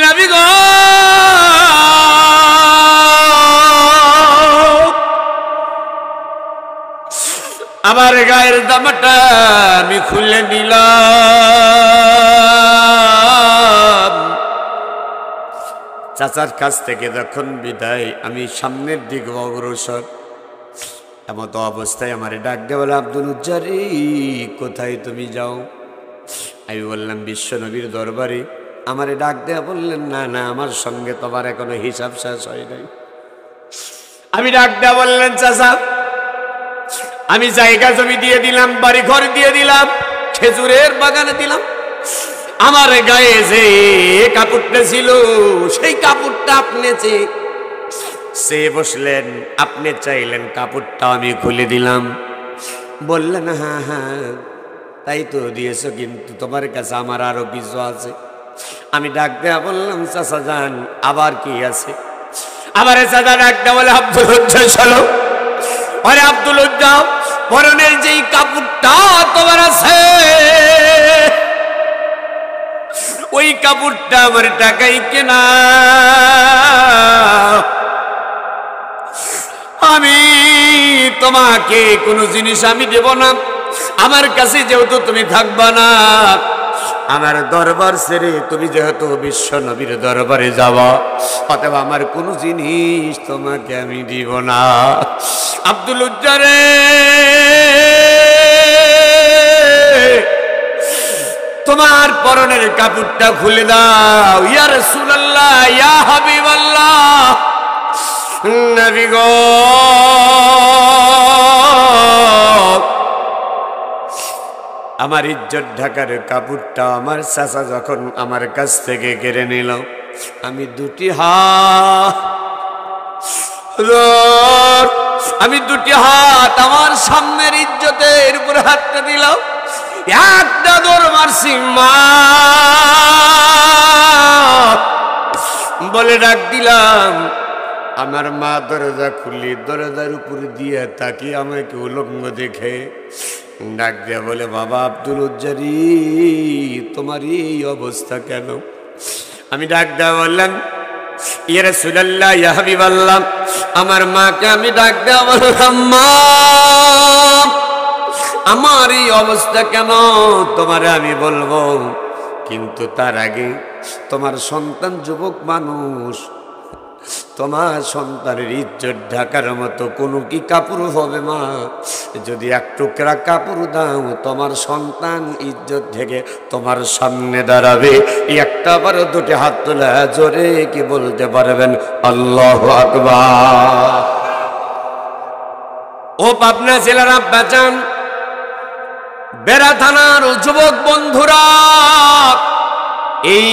S1: নবী গো, আমার গায়ের জামাটা আমি খুলে নিলাম। চাচার কাছ থেকে যখন বিদায়, আমি সামনের দিকে অগ্রসর, এমতো অবস্থায় আমার ডাক দিয়ে বলে, আব্দুল উজ্জারি কোথায় তুমি যাও? আমি বললাম বিশ্ব নবীর দরবারে। আমারে ডাক দেয়া বললেন, না না আমার সঙ্গে তোমার এখনো হিসাব শেষ হয় নাই। আমি ডাক দেয়া বললেন, চাচা আমি জায়গা জমি দিয়ে দিলাম, বাড়ি ঘর দিয়ে দিলাম, খেজুরের বাগানে দিলাম, আমার গায়ে যে কাপড়টা ছিল সেই কাপড়টা আপনি সে বসলেন, আপনি চাইলেন কাপড়টা আমি খুলে দিলাম। বললেন হ্যাঁ হ্যাঁ তাই তো দিয়েছো, কিন্তু তোমার কাছে আমার আরো কিছু আছে। আমি ডাক দেয়া বললাম, চাচা যান আবার কি আছে? আবার চাচা ডাক দেয়া বলে, আব্দুল উজ্জা চলো। আরে আব্দুল উজ্জা, পরনের যেই কাপড়টা তোমার আছে ওই কাপড়টা আমার টাকাই কেনা, আমি তোমাকে কোনো জিনিস আমি দেব না, আমার কাছে যেহেতু তুমি থাকবা না, আমার দরবার ছেড়ে তুমি যেহেতু বিশ্ব নবীর দরবারে যাবা, অতএব আমার কোনো জিনিস তোমাকে আমি দিব না। আব্দুল উজ্জা রে, তোমার পরনের কাপড়টা খুলে দাও। ইয়া রাসূলুল্লাহ ইয়া হাবিবাল্লাহ নবী গো, আমার ইজ্জত ঢাকার কাপড়টা আমার চাচা যখন আমার কাছ থেকে কেড়ে নিল, আমি দুটি হাত আমার সামনের ইজ্জতের উপরে হাতটা দিলাম, একটা দৌড় মারছি মা বলে ডাক দিলাম। আমার মা দরজা খুলি, দরজার উপরে দিয়ে তাকি আমাকে উলঙ্গ দেখে ডাক দিয়া বলে, বাবা আব্দুল উজ্জারি তোমার এই অবস্থা কেন? আমি ডাক দেওয়া বললাম, ইয়া রাসূলুল্লাহ, ইয়া হাবিবাল্লাহ, আমার মাকে আমি ডাক দেয়া বললাম, মা আমার এই অবস্থা কেন তোমারে আমি বলবো, কিন্তু তার আগে তোমার সন্তান যুবক মানুষ, তোমার সন্তানের ইজ্জত ঢাকার মতো কোনো কি কাপড় হবে মা? যদি এক টুকরা কাপড় দাও তোমার সন্তান ইজ্জত থেকে তোমার সামনে দাঁড়াবে। একটা বার দুটি হাত তোলা জোরে কি বলতে পারবেন আল্লাহু আকবার? ও পাবনা জেলার আব্বাজান, বেড়া থানার যুবক বন্ধুরা, এই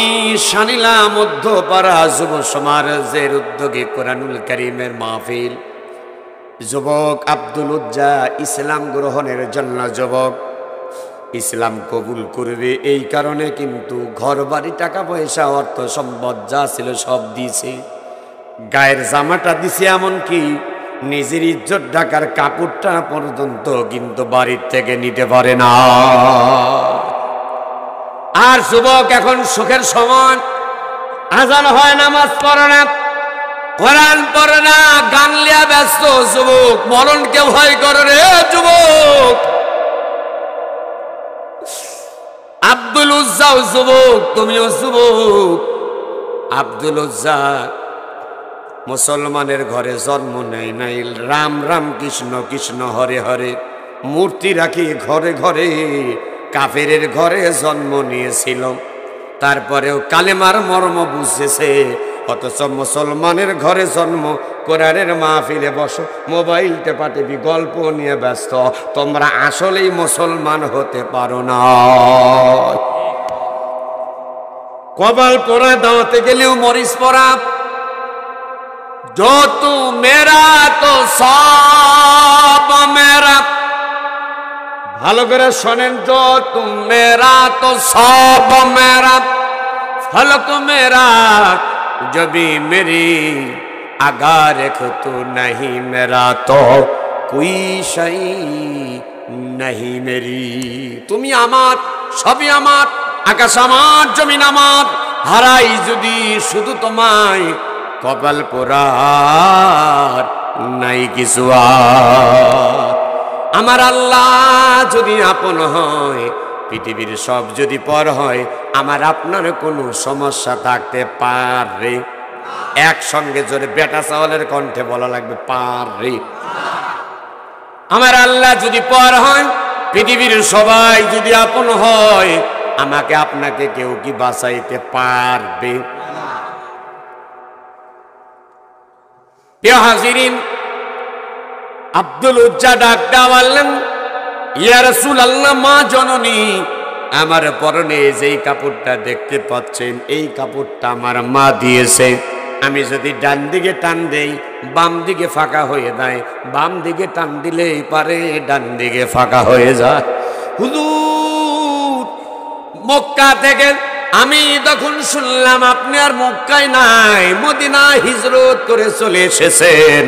S1: শানিলা মধ্যপাড়া যুব সমাজের উদ্যোগে কোরআনুল কারীমের মাহফিল, যুবক আব্দুল উজ্জা ইসলাম গ্রহণের জন্য যুবক ইসলাম কবুল করবে, এই কারণে কিন্তু ঘর বাড়ি টাকা পয়সা অর্থ সম্পদ যা ছিল সব দিয়েছে, গায়ের জামাটা দিছে, এমনকি নিজের ইজ্জত ঢাকার কাপড়টা পর্যন্ত কিন্তু বাড়ির থেকে নিতে পারে না। আর যুবক এখন সুখের সময়, আজান হয় নামাজ পড়ে না, কোরআন পড়ে না, গান লিয়া ব্যস্ত যুবক, মরণকে ভয় করে রে যুবক। আব্দুল উজ্জাও যুবক, তুমিও যুবক। আব্দুল উজ্জা মুসলমানের ঘরে জন্ম নেয় নাই, রাম রাম কৃষ্ণ কৃষ্ণ হরে হরে মূর্তি রাখি ঘরে ঘরে কাফেরের ঘরে জন্ম নিয়েছিল, তারপরেও কালেমার মর্ম বুঝেছে, অথচ মুসলমানের ঘরে জন্ম, কোরআনের মাহফিলে বসো, মোবাইল টেপাটেপি গল্প নিয়ে ব্যস্ত, তোমরা আসলেই মুসলমান হতে পারো না। কপাল পোড়া দাওয়াতে গেলেও মরিচ পড়া, जो तू मेरा तो सब मेरा, ভালো করে শোনেন, जो तू मेरा तो सब मेरा, फलक मेरा जो भी मेरी, अगर तू नहीं मेरा तो कोई शै नहीं मेरी। তুমি আমার, সবই আমার, আকাশ আমার, জমিন আমার, হারাই যদি শুধু তোমায়, কপাল পোড়ার নাই কিছু আর। আমার আল্লাহ যদি আপন হয়, পৃথিবীর সব যদি পর হয়, আমার আপনার কোনো সমস্যা থাকতে পারে? একসঙ্গে জোরে বেটা চাওয়ালের কণ্ঠে বলা লাগবে, পারে। আমার আল্লাহ যদি পর হয়, পৃথিবীর সবাই যদি আপন হয়, আমাকে আপনাকে কেউ কি বাঁচাইতে পারবে? হাজিরিন, আব্দুল উজ্জা ডাকটা বললেন, ইয়া রাসূলুল্লাহ, মা জননী, আমার পরনে যেই কাপড়টা দেখতে পাচ্ছেন, এই কাপড়টা আমার মা দিয়েছে। আমি যদি ডান দিকে টান দেই, বাম দিকে ফাঁকা হয়ে যায়, বাম দিকে টান দিলেই পারে ডান দিকে ফাঁকা হয়ে যায়। হুজুর, মক্কা থেকে আমি তখন শুনলাম আপনি আর মক্কায় নাই, মদিনা হিজরত করে চলে এসেছেন।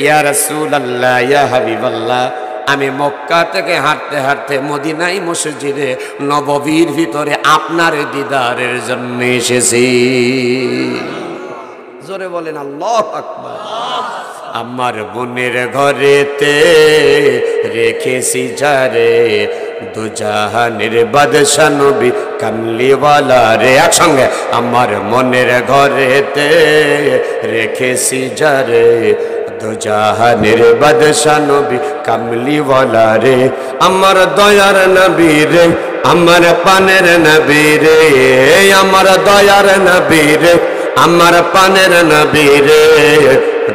S1: ইয়া রাসূলুল্লাহ, ইয়া হাবিবাল্লাহ, আমি মক্কা থেকে হাঁটতে হাঁটতে মদিনায় মসজিদে নববীর ভিতরে আপনার দিদারের জন্য এসেছি। জোরে বলেন আল্লাহু আকবার। আমার বোনের ঘরেতে রেখেছি যারে, দু জাহানের বাদশা নবী কামলিওয়ালা রে। একসঙ্গে, আমার মনের ঘরেতে রেখেছি যারে, দু জাহানের বাদশা নবী কামলিওয়ালা রে। আমার দয়ার নবী রে, আমার পানের নবী রে, আমার দয়ার নবী রে, আমার পানের নবী রে,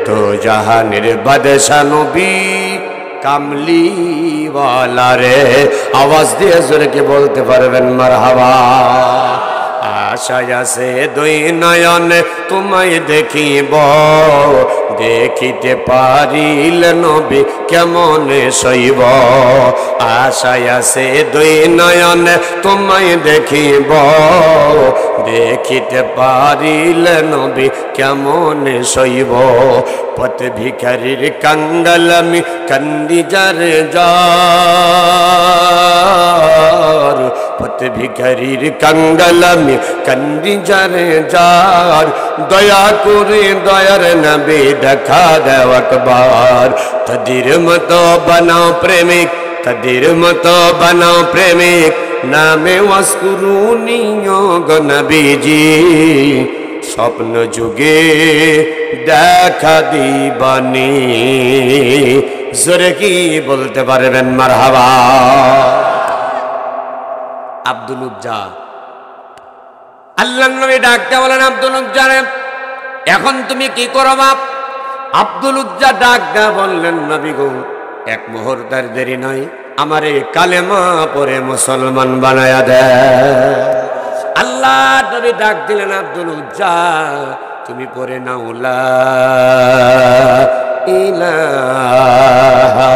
S1: দু জাহানের বাদশা নবী কামলিওয়ালা রে। আওয়াজ দিয়ে জোরে কি বলতে পারবেন মারহাবা? আশায় আছে দুই নয়নে তোমায় দেখিব, দেখিতে পারিলে নবী কেমনে সইব। আশায় আছে দুই নয়নে তোমায় দেখিব, দেখিতে পারিলে নবী কেমনে সইব। পথ ভিখারির কাঙ্গাল আমি কান্দি যারে যার, পথ ভিখারির কাঙ্গালামি কান্দি যারে যার দয়া করে দয়ার নবী দেখা দাও একবার তাদের মতো বানাও প্রেমিক তাদের মতো বানাও প্রেমিক নামে ওয়াসকুরুনিও গো নবীজি স্বপ্ন যুগে দেখা দিবানি জোরে কি বলতে পারবেন মারহাবা আব্দুল উজ্জা আল্লাহর নবী ডাকতে বলেন আব্দুল উজ্জা রে এখন তুমি কি করো বাপ আব্দুল উজ্জা ডাক দেয়া বললেন নবী গো এক মুহূর্তের দেরি নয় আমারে কালেমা পড়ে মুসলমান বানায়া দেয় আল্লাহ নবী ডাক দিলেন আব্দুল উজ্জা তুমি পড়ে নাও লা ইলাহা